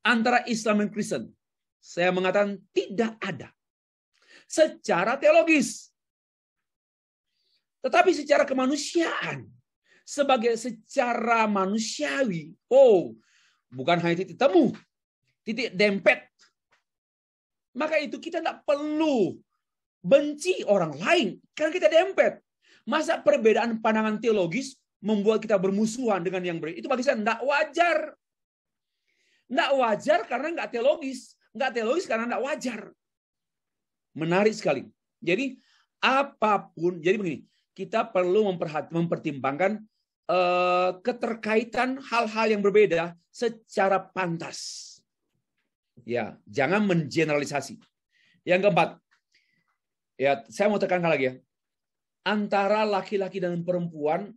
antara Islam dan Kristen. Saya mengatakan tidak ada. Secara teologis. Tetapi secara kemanusiaan. Secara manusiawi. Bukan hanya titik temu. Titik dempet. Maka itu kita tidak perlu benci orang lain. Karena kita dempet. Masa perbedaan pandangan teologis membuat kita bermusuhan dengan yang berbeda? Itu bagi saya tidak wajar. Tidak wajar karena nggak teologis. Nggak teologis karena tidak wajar. Menarik sekali. Jadi apapun, jadi begini, kita perlu mempertimbangkan keterkaitan hal-hal yang berbeda secara pantas. Ya, jangan mengeneralisasi. Yang keempat, ya saya mau tekankan lagi ya. Antara laki-laki dan perempuan,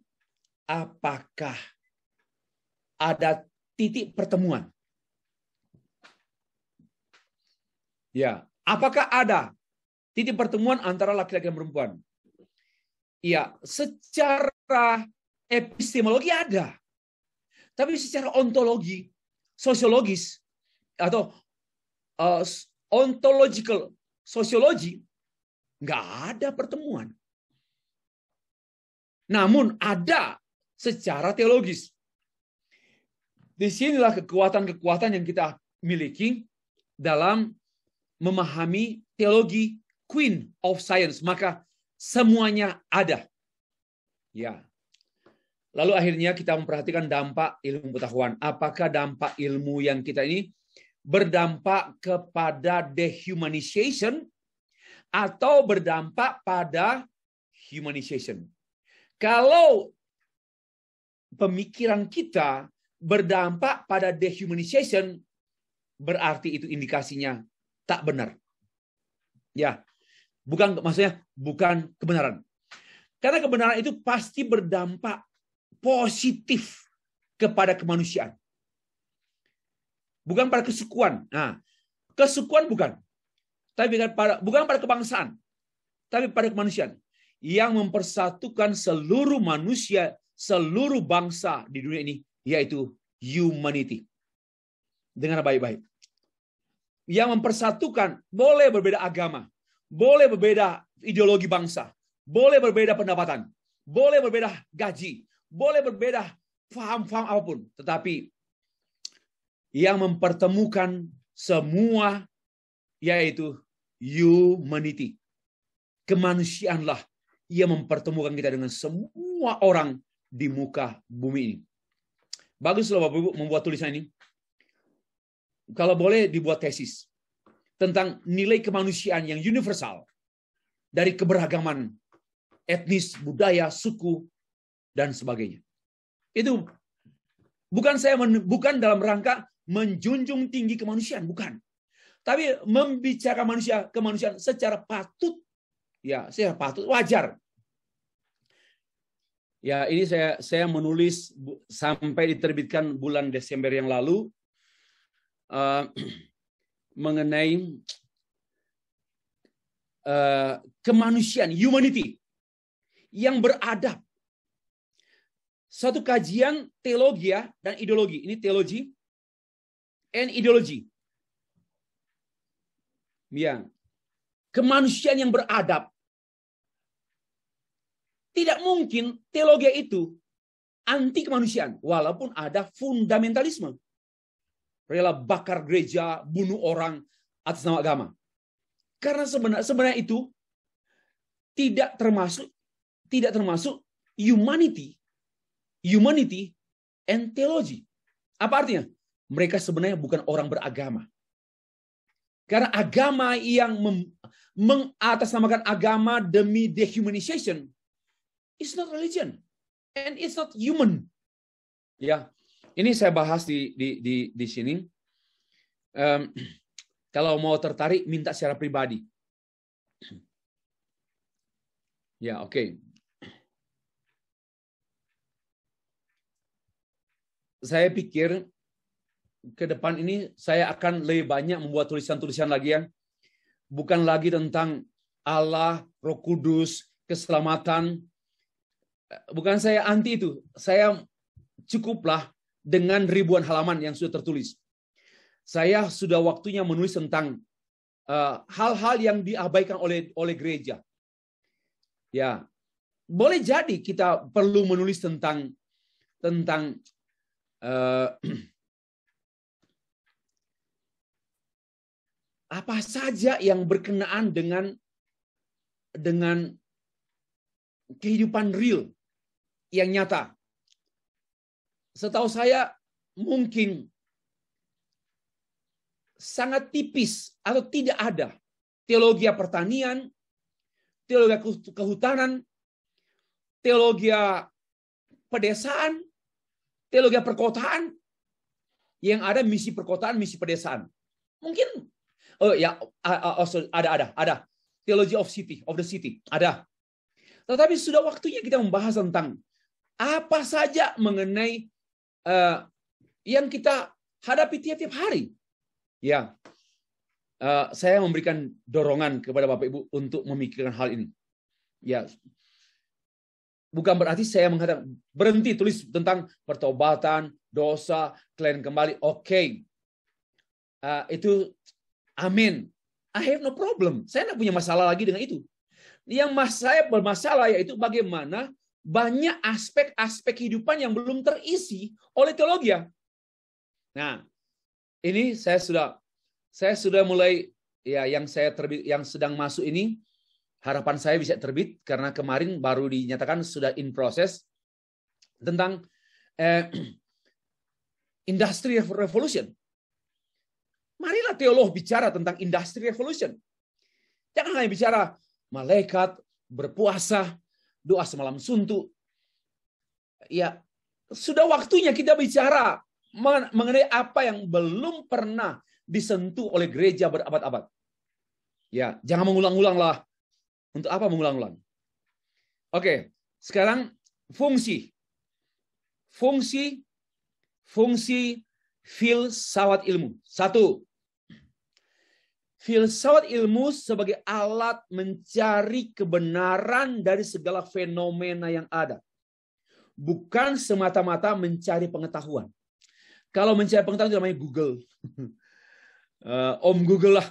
apakah ada titik pertemuan? Ya, apakah ada titik pertemuan antara laki-laki dan perempuan? Ya, secara epistemologi ada. Tapi secara ontologi, sosiologis, atau ontological sosiologi, nggak ada pertemuan. Namun ada secara teologis. Disinilah kekuatan-kekuatan yang kita miliki dalam memahami teologi Queen of Science. Maka semuanya ada. Ya. Lalu akhirnya kita memperhatikan dampak ilmu pengetahuan. Apakah dampak ilmu yang kita ini berdampak kepada dehumanization atau berdampak pada humanization? Kalau pemikiran kita berdampak pada dehumanization, berarti itu indikasinya tak benar. Ya, maksudnya bukan kebenaran. Karena kebenaran itu pasti berdampak positif kepada kemanusiaan. Bukan pada kesukuan. Nah, kesukuan bukan. Tapi bukan pada kebangsaan. Tapi pada kemanusiaan. Yang mempersatukan seluruh manusia, seluruh bangsa di dunia ini, yaitu humanity. Dengar baik-baik. Yang mempersatukan, boleh berbeda agama, boleh berbeda ideologi bangsa, boleh berbeda pendapatan, boleh berbeda gaji, boleh berbeda faham-faham apapun. Tetapi yang mempertemukan semua, yaitu humanity. Kemanusiaanlah yang mempertemukan kita dengan semua orang di muka bumi ini. Bagus loh Bapak Ibu membuat tulisan ini. Kalau boleh dibuat tesis tentang nilai kemanusiaan yang universal dari keberagaman etnis, budaya, suku, dan sebagainya. Itu bukan dalam rangka menjunjung tinggi kemanusiaan, bukan. Tapi membicarakan kemanusiaan secara patut. Ya, secara patut, wajar. Ya, ini saya menulis sampai diterbitkan bulan Desember yang lalu mengenai kemanusiaan, humanity yang beradab. Satu kajian teologi dan ideologi. Ini teologi and ideology. Ya. Kemanusiaan yang beradab. Tidak mungkin teologi itu anti kemanusiaan. Walaupun ada fundamentalisme. Rela bakar gereja, bunuh orang atas nama agama. Karena sebenarnya itu tidak termasuk humanity and theology. Apa artinya? Mereka sebenarnya bukan orang beragama. Karena agama yang mengatasnamakan agama demi dehumanization is not religion and it's not human. Ya, ini saya bahas di sini. Kalau mau tertarik, minta secara pribadi. Ya, oke. Saya pikir ke depan ini saya akan lebih banyak membuat tulisan-tulisan lagi yang bukan lagi tentang Allah, Roh Kudus, keselamatan. Bukan saya anti itu. Saya cukuplah dengan ribuan halaman yang sudah tertulis. Saya sudah waktunya menulis tentang hal-hal yang diabaikan oleh gereja. Ya, boleh jadi kita perlu menulis tentang apa saja yang berkenaan dengan kehidupan real yang nyata. Setahu saya mungkin sangat tipis atau tidak ada teologi pertanian, teologi kehutanan, teologi pedesaan, teologi perkotaan yang ada misi perkotaan, misi pedesaan. Mungkin ada theology of the city, ada. Tetapi sudah waktunya kita membahas tentang apa saja mengenai yang kita hadapi tiap-tiap hari. Ya, saya memberikan dorongan kepada Bapak Ibu untuk memikirkan hal ini. Ya, bukan berarti saya mengatakan berhenti tulis tentang pertobatan, dosa, kelahiran kembali. Oke, itu amin. I have no problem. Saya tidak punya masalah lagi dengan itu. Yang saya bermasalah yaitu bagaimana banyak aspek-aspek kehidupan yang belum terisi oleh teologi. Nah, ini saya sudah mulai yang sedang masuk ini, harapan saya bisa terbit karena kemarin baru dinyatakan sudah in process tentang industry revolution. Marilah teolog bicara tentang industry revolution. Jangan hanya bicara malaikat, berpuasa, doa semalam suntuk. Ya, sudah waktunya kita bicara mengenai apa yang belum pernah disentuh oleh gereja berabad-abad. Ya, jangan mengulang-ulang lah. Untuk apa mengulang-ulang? Oke, sekarang fungsi filsafat ilmu. 1. Filsafat ilmu sebagai alat mencari kebenaran dari segala fenomena yang ada. Bukan semata-mata mencari pengetahuan. Kalau mencari pengetahuan itu namanya Google. Om Google lah.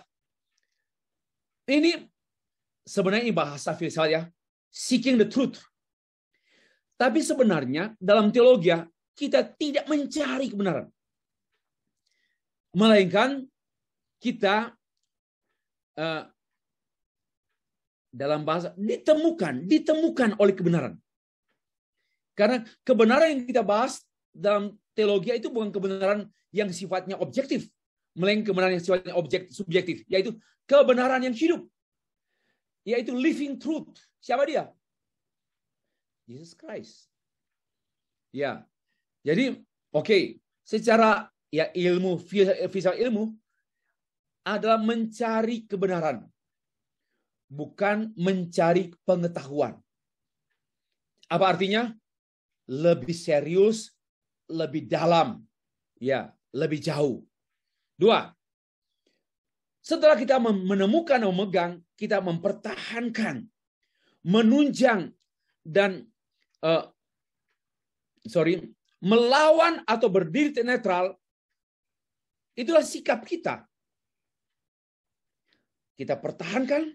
Ini sebenarnya bahasa filsafat ya. Seeking the truth. Tapi sebenarnya dalam teologi kita tidak mencari kebenaran. Melainkan kita dalam bahasa ditemukan oleh kebenaran. Karena kebenaran yang kita bahas dalam teologi itu bukan kebenaran yang sifatnya objektif, melainkan kebenaran yang sifatnya subjektif, yaitu kebenaran yang hidup, yaitu living truth. Siapa dia? Jesus Christ. Ya, jadi oke, secara ya ilmu filsafat ilmu adalah mencari kebenaran, bukan mencari pengetahuan. Apa artinya? Lebih serius, lebih dalam, ya, lebih jauh. 2. Setelah kita menemukan dan memegang, kita mempertahankan, menunjang dan melawan atau berdiri netral. Itulah sikap kita. Kita pertahankan,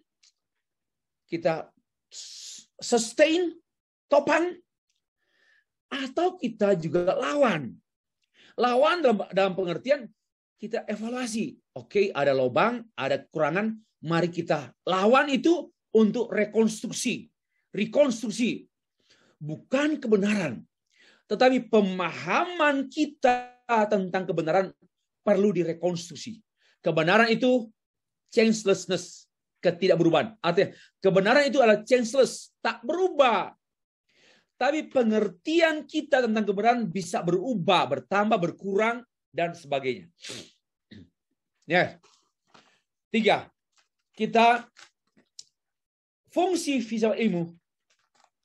kita sustain, topang, atau kita juga lawan. Lawan dalam pengertian kita evaluasi. Oke, ada lubang, ada kekurangan, mari kita lawan itu untuk rekonstruksi. Rekonstruksi. Bukan kebenaran. Tetapi pemahaman kita tentang kebenaran perlu direkonstruksi. Kebenaran itu changelessness, ketidakberubahan. Artinya kebenaran itu adalah changeless, tak berubah. Tapi pengertian kita tentang kebenaran bisa berubah, bertambah, berkurang, dan sebagainya. Ya. 3. Kita fungsi filsafat ilmu,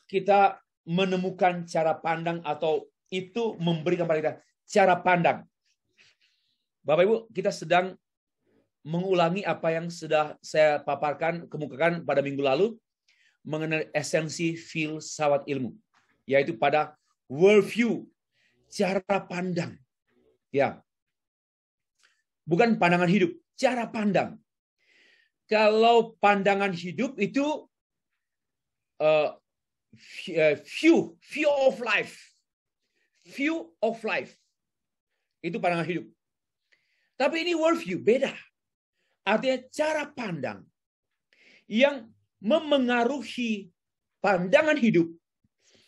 kita menemukan cara pandang atau itu memberikan pada kita cara pandang. Bapak Ibu, kita sedang mengulangi apa yang sudah saya kemukakan pada minggu lalu mengenai esensi filsafat ilmu, yaitu pada worldview, cara pandang. Ya. Bukan pandangan hidup, cara pandang. Kalau pandangan hidup itu view of life. View of life. Itu pandangan hidup. Tapi ini worldview, beda. Artinya cara pandang yang memengaruhi pandangan hidup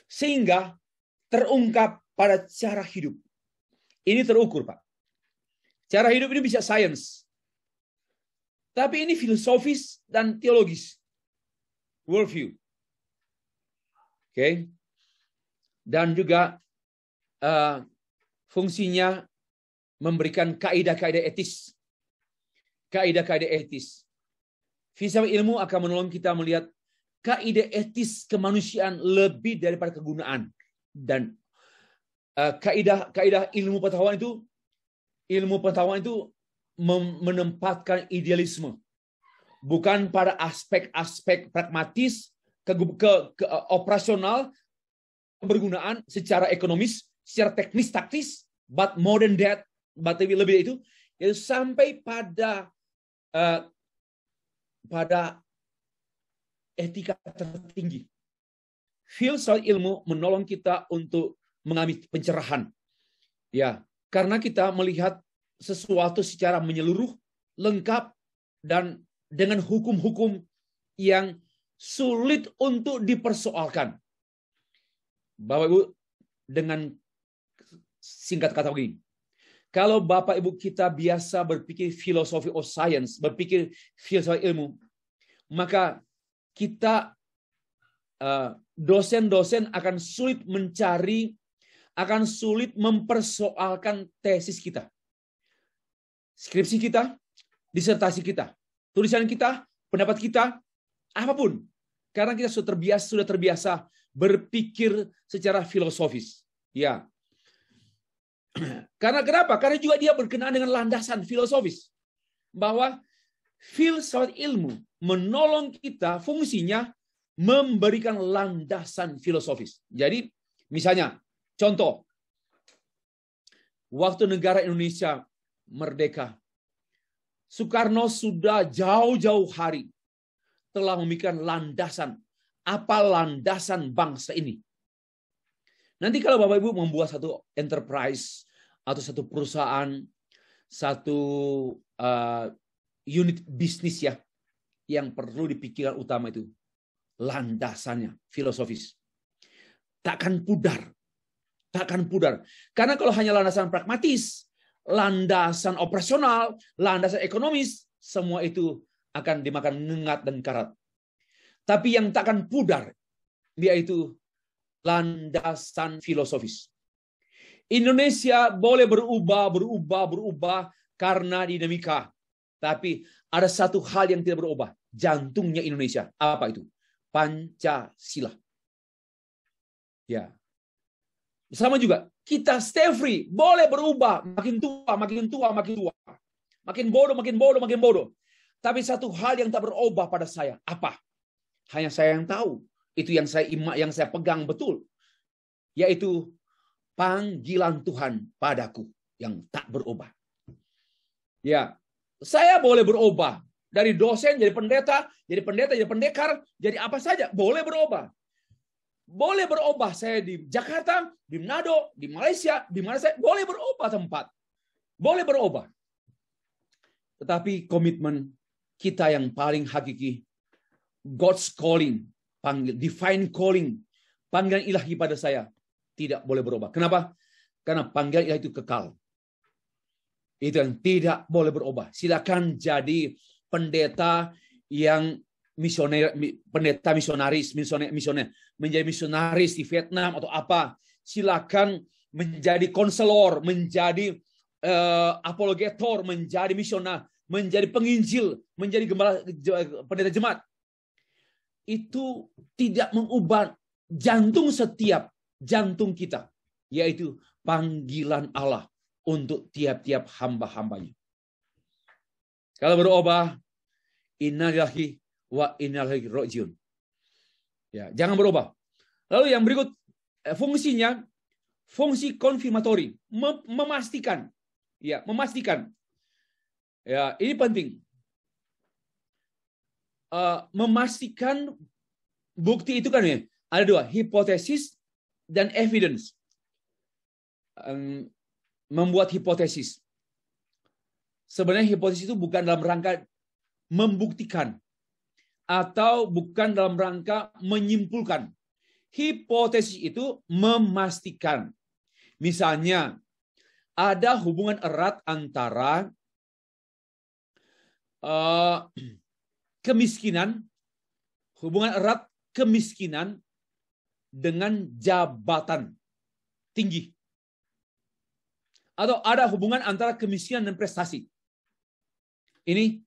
sehingga terungkap pada cara hidup. Ini terukur, Pak. Cara hidup ini bisa sains. Tapi ini filosofis dan teologis. Worldview. Oke. Dan juga fungsinya memberikan kaidah-kaidah etis. Kaidah-kaidah etis. Filsafat ilmu akan menolong kita melihat kaidah etis kemanusiaan lebih daripada kegunaan. Dan kaidah ilmu pengetahuan itu menempatkan idealisme bukan pada aspek-aspek pragmatis, operasional, kebergunaan secara ekonomis, secara teknis taktis, but more than that, but lebih dari itu sampai pada etika tertinggi. Filsafat ilmu menolong kita untuk mengalami pencerahan. Ya, karena kita melihat sesuatu secara menyeluruh, lengkap, dan dengan hukum-hukum yang sulit untuk dipersoalkan. Bapak Ibu, dengan singkat kata begini, kalau Bapak Ibu kita biasa berpikir filosofi of science, berpikir filsafat ilmu, maka kita dosen-dosen akan sulit mempersoalkan tesis kita. Skripsi kita, disertasi kita, tulisan kita, pendapat kita, apapun. Karena kita sudah terbiasa berpikir secara filosofis. Ya. Karena kenapa? Karena juga dia berkenaan dengan landasan filosofis. Bahwa filsafat ilmu menolong kita, fungsinya memberikan landasan filosofis. Jadi, misalnya, contoh, waktu negara Indonesia merdeka, Soekarno sudah jauh-jauh hari telah memikirkan landasan. Apa landasan bangsa ini? Nanti kalau Bapak Ibu membuat satu enterprise atau satu perusahaan, satu unit bisnis ya, yang perlu dipikirkan utama itu landasannya filosofis. Takkan pudar. Karena kalau hanya landasan pragmatis, landasan operasional, landasan ekonomis, semua itu akan dimakan ngengat dan karat. Tapi yang takkan pudar, yaitu landasan filosofis. Indonesia boleh berubah karena dinamika. Tapi ada satu hal yang tidak berubah. Jantungnya Indonesia. Apa itu? Pancasila. Ya. Sama juga, kita stay free. Boleh berubah. Makin tua. Makin bodoh. Tapi satu hal yang tak berubah pada saya. Apa? Hanya saya yang tahu. Itu yang saya pegang betul. Yaitu panggilan Tuhan padaku yang tak berubah. Ya, saya boleh berubah. Dari dosen jadi pendeta, jadi pendekar, jadi apa saja. Boleh berubah. Saya di Jakarta, di Manado, di Malaysia, di mana saya boleh berubah tempat. Boleh berubah. Tetapi komitmen kita yang paling hakiki, God's calling, divine calling, panggilan ilahi pada saya tidak boleh berubah. Kenapa? Karena panggilan ilahi itu kekal. Itu yang tidak boleh berubah. Silakan jadi pendeta yang misionaris, menjadi misionaris di Vietnam atau apa. Silakan menjadi konselor, menjadi apologetor, menjadi misioner, menjadi penginjil, menjadi gembala, pendeta jemaat. Itu tidak mengubah setiap jantung kita, yaitu panggilan Allah untuk tiap-tiap hamba-hambanya. Kalau berubah, inna lillahi wa inna ilaihi rajiun. Ya, jangan berubah. Lalu yang berikut fungsinya, fungsi konfirmatori, memastikan. Ya, memastikan. Ya, ini penting. Memastikan bukti itu kan ya, ada dua, hipotesis dan evidence. Membuat hipotesis. Sebenarnya hipotesis itu bukan dalam rangka membuktikan atau bukan dalam rangka menyimpulkan. Hipotesis itu memastikan. Misalnya, ada hubungan erat antara kemiskinan, hubungan erat kemiskinan dengan jabatan tinggi. Atau ada hubungan antara kemiskinan dan prestasi. Ini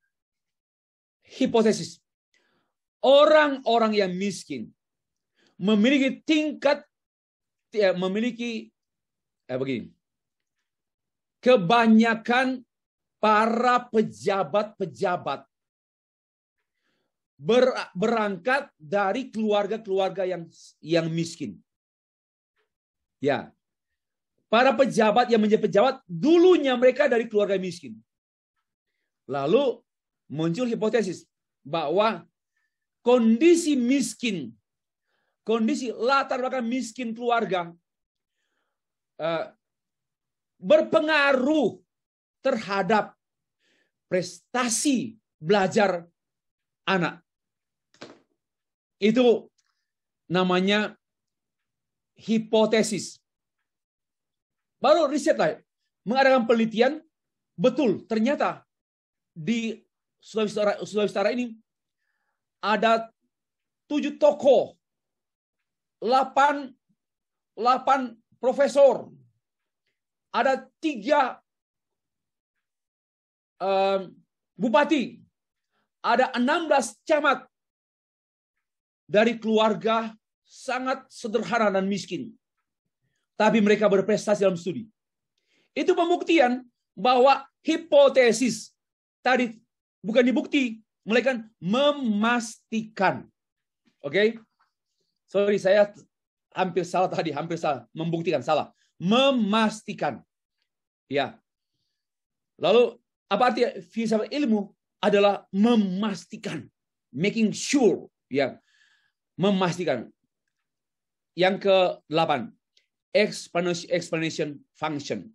hipotesis. Orang-orang yang miskin memiliki kebanyakan para pejabat-pejabat berangkat dari keluarga-keluarga yang miskin. Ya. Para pejabat yang menjadi pejabat dulunya mereka dari keluarga miskin. Lalu muncul hipotesis bahwa kondisi miskin, kondisi latar belakang miskin keluarga berpengaruh terhadap prestasi belajar anak. Itu namanya hipotesis. Baru riset lah, mengadakan penelitian, betul ternyata di Sulawesi Utara ini ada 7 tokoh, 8 profesor, ada 3 bupati, ada 16 camat dari keluarga sangat sederhana dan miskin. Tapi mereka berprestasi dalam studi. Itu pembuktian bahwa hipotesis tadi bukan dibukti, melainkan memastikan. Oke? Sorry, saya hampir salah tadi, hampir salah. Membuktikan, salah. Memastikan. Ya. Lalu, apa arti filsafat ilmu? Adalah memastikan. Making sure. Ya. Memastikan. Yang ke-8. Explanation function.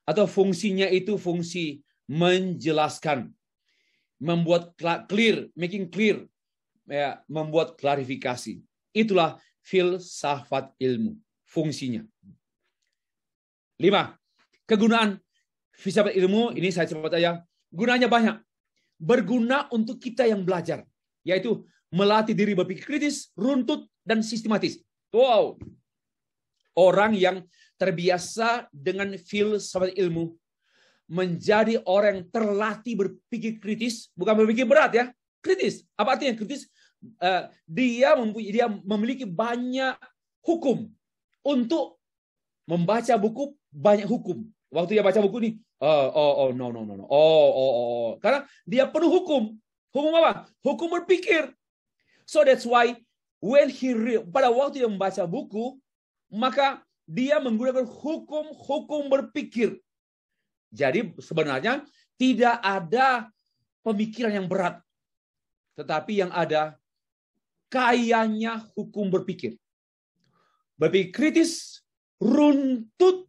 Atau fungsinya itu fungsi menjelaskan. Membuat clear, making clear. Ya, membuat klarifikasi. Itulah filsafat ilmu. Fungsinya. 5. Kegunaan filsafat ilmu, ini saya cepat aja. Gunanya banyak. Berguna untuk kita yang belajar. Yaitu melatih diri berpikir kritis, runtut, dan sistematis. Wow. Orang yang terbiasa dengan filsafat ilmu menjadi orang yang terlatih berpikir kritis, bukan berpikir berat ya, kritis. Apa artinya kritis? Dia memiliki banyak hukum untuk membaca buku banyak hukum. Waktu dia baca buku ini, no. Karena dia penuh hukum. Hukum apa? Hukum berpikir. So that's why when pada waktu dia membaca buku, maka dia menggunakan hukum berpikir. Jadi sebenarnya tidak ada pemikiran yang berat. Tetapi yang ada kayanya hukum berpikir. Berpikir kritis, runut,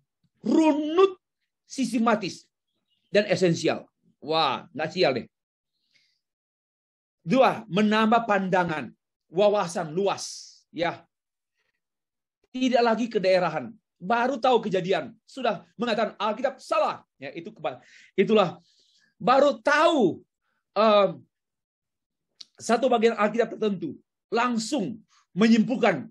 sistematis, dan esensial. Wah, nggak sial deh. 2, menambah pandangan, wawasan luas. Ya, tidak lagi kedaerahan. Baru tahu kejadian. Sudah mengatakan Alkitab salah. Ya, itulah. Baru tahu satu bagian Alkitab tertentu. Langsung menyimpulkan.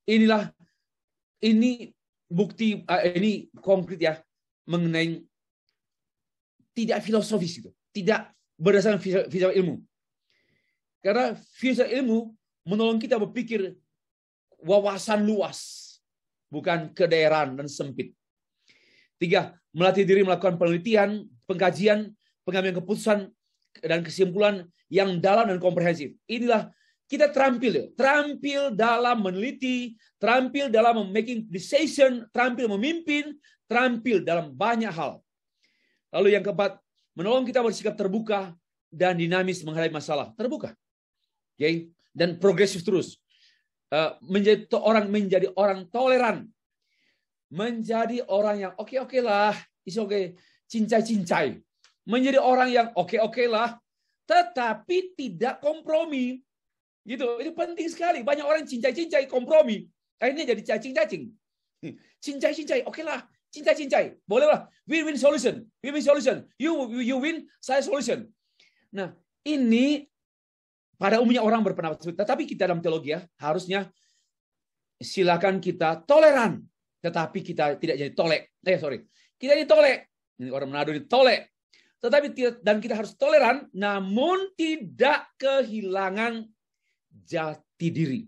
Ini bukti, ini konkret ya. Mengenai tidak filosofis itu. Tidak berdasarkan filsafat ilmu. Karena filsafat ilmu menolong kita berpikir wawasan luas, bukan kedaerahan dan sempit. 3, melatih diri melakukan penelitian, pengkajian, pengambilan keputusan, dan kesimpulan yang dalam dan komprehensif. Inilah kita terampil dalam meneliti, terampil dalam making decision, terampil memimpin, terampil dalam banyak hal. Lalu yang keempat, menolong kita bersikap terbuka dan dinamis menghadapi masalah. Terbuka. Okay? Dan progresif terus. Menjadi orang toleran, menjadi orang yang oke lah, is okay, cincai, menjadi orang yang oke lah, tetapi tidak kompromi, Gitu, itu penting sekali. Banyak orang cincai-cincai, kompromi. Akhirnya jadi cacing-cacing. Cincai-cincai, oke lah. Cincai-cincai, boleh lah. Win-win solution. Win-win solution. You win, saya solution. Nah, ini pada umumnya orang berpendapat seperti itu. Tetapi kita dalam teologi ya, harusnya silakan kita toleran. Tetapi kita tidak jadi tolek. Kita jadi tolek. Ini orang Manado ini tolek. Tetapi dan kita harus toleran, namun tidak kehilangan jati diri.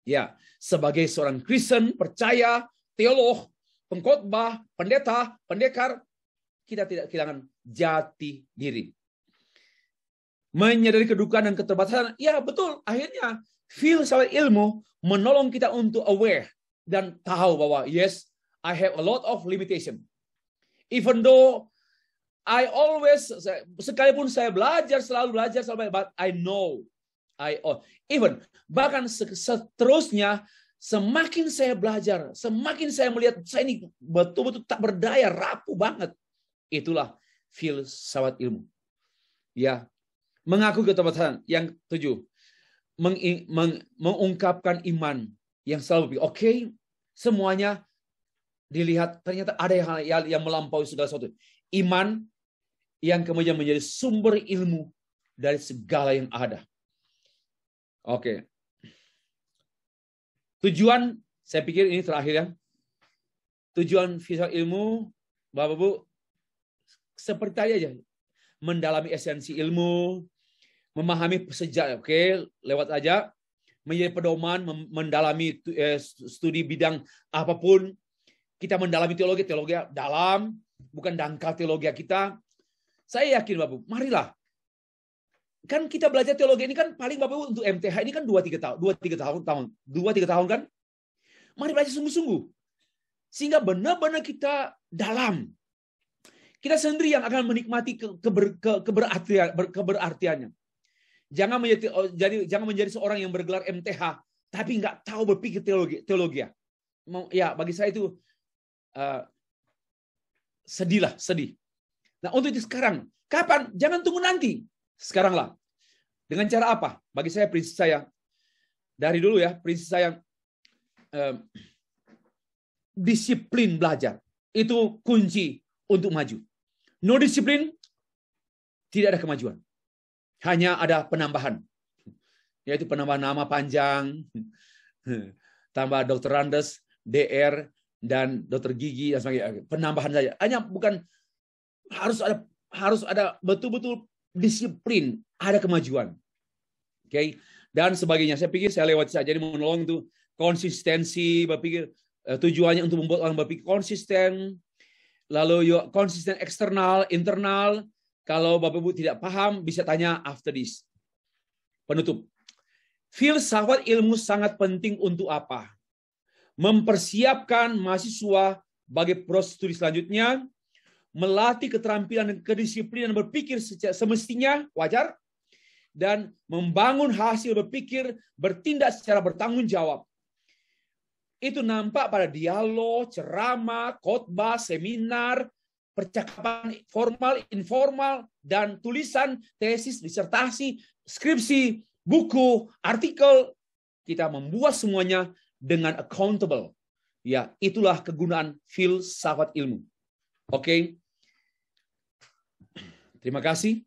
Ya, sebagai seorang Kristen, percaya, teolog, pengkhotbah, pendeta, pendekar, kita tidak kehilangan jati diri. Menyadari kedukaan dan keterbatasan, ya betul, akhirnya filsafat ilmu menolong kita untuk aware dan tahu bahwa yes, I have a lot of limitation. Even though I always, sekalipun saya selalu belajar, but I know, even bahkan seterusnya, semakin saya belajar, semakin saya melihat saya ini betul-betul tak berdaya, rapuh banget. Itulah filsafat ilmu. Ya, mengaku keterbatasan. Yang 7, mengungkapkan iman yang selalu berpikir, oke, semuanya dilihat ternyata ada yang melampaui segala sesuatu. Iman yang kemudian menjadi sumber ilmu dari segala yang ada. Oke. Tujuan, saya pikir ini terakhir ya. Tujuan filsafat ilmu, Bapak-Ibu, seperti tadi aja. Mendalami esensi ilmu, memahami sejarah, oke, lewat aja. Menjadi pedoman, mendalami studi bidang apapun. Kita mendalami teologi dalam, bukan dangkal teologi kita. Saya yakin Bapak, marilah. Kan kita belajar teologi ini kan paling Bapak untuk MTH ini kan 2-3 tahun kan? Mari belajar sungguh-sungguh. Sehingga benar-benar kita dalam. Kita sendiri yang akan menikmati keberartiannya. Jangan menjadi seorang yang bergelar MTH tapi nggak tahu berpikir teologi. Ya, bagi saya itu sedih. Nah, untuk itu sekarang. Kapan? Jangan tunggu nanti. Sekaranglah. Dengan cara apa? Bagi saya, prinsip saya. Dari dulu ya, prinsip saya. Disiplin belajar. Itu kunci untuk maju. No disiplin, tidak ada kemajuan. Hanya ada penambahan. Yaitu penambahan nama panjang. Tambah Dr. Randes, DR, dan Dr. Gigi, dan sebagainya. Penambahan saja. Hanya bukan harus ada betul-betul disiplin, ada kemajuan. Oke. Dan sebagainya. Saya pikir saya lewat saja. Jadi menolong itu konsistensi, berpikir tujuannya untuk membuat orang berpikir konsisten. Lalu konsisten eksternal, internal. Kalau Bapak Ibu tidak paham, bisa tanya after this. Penutup. Filsafat ilmu sangat penting untuk apa? Mempersiapkan mahasiswa bagi proses studi selanjutnya, melatih keterampilan dan kedisiplinan berpikir semestinya, wajar, dan membangun hasil berpikir, bertindak secara bertanggung jawab. Itu nampak pada dialog, ceramah, khotbah, seminar, percakapan formal, informal, dan tulisan, tesis, disertasi, skripsi, buku, artikel. Kita membuat semuanya dengan accountable. Ya, itulah kegunaan filsafat ilmu. Oke. Terima kasih.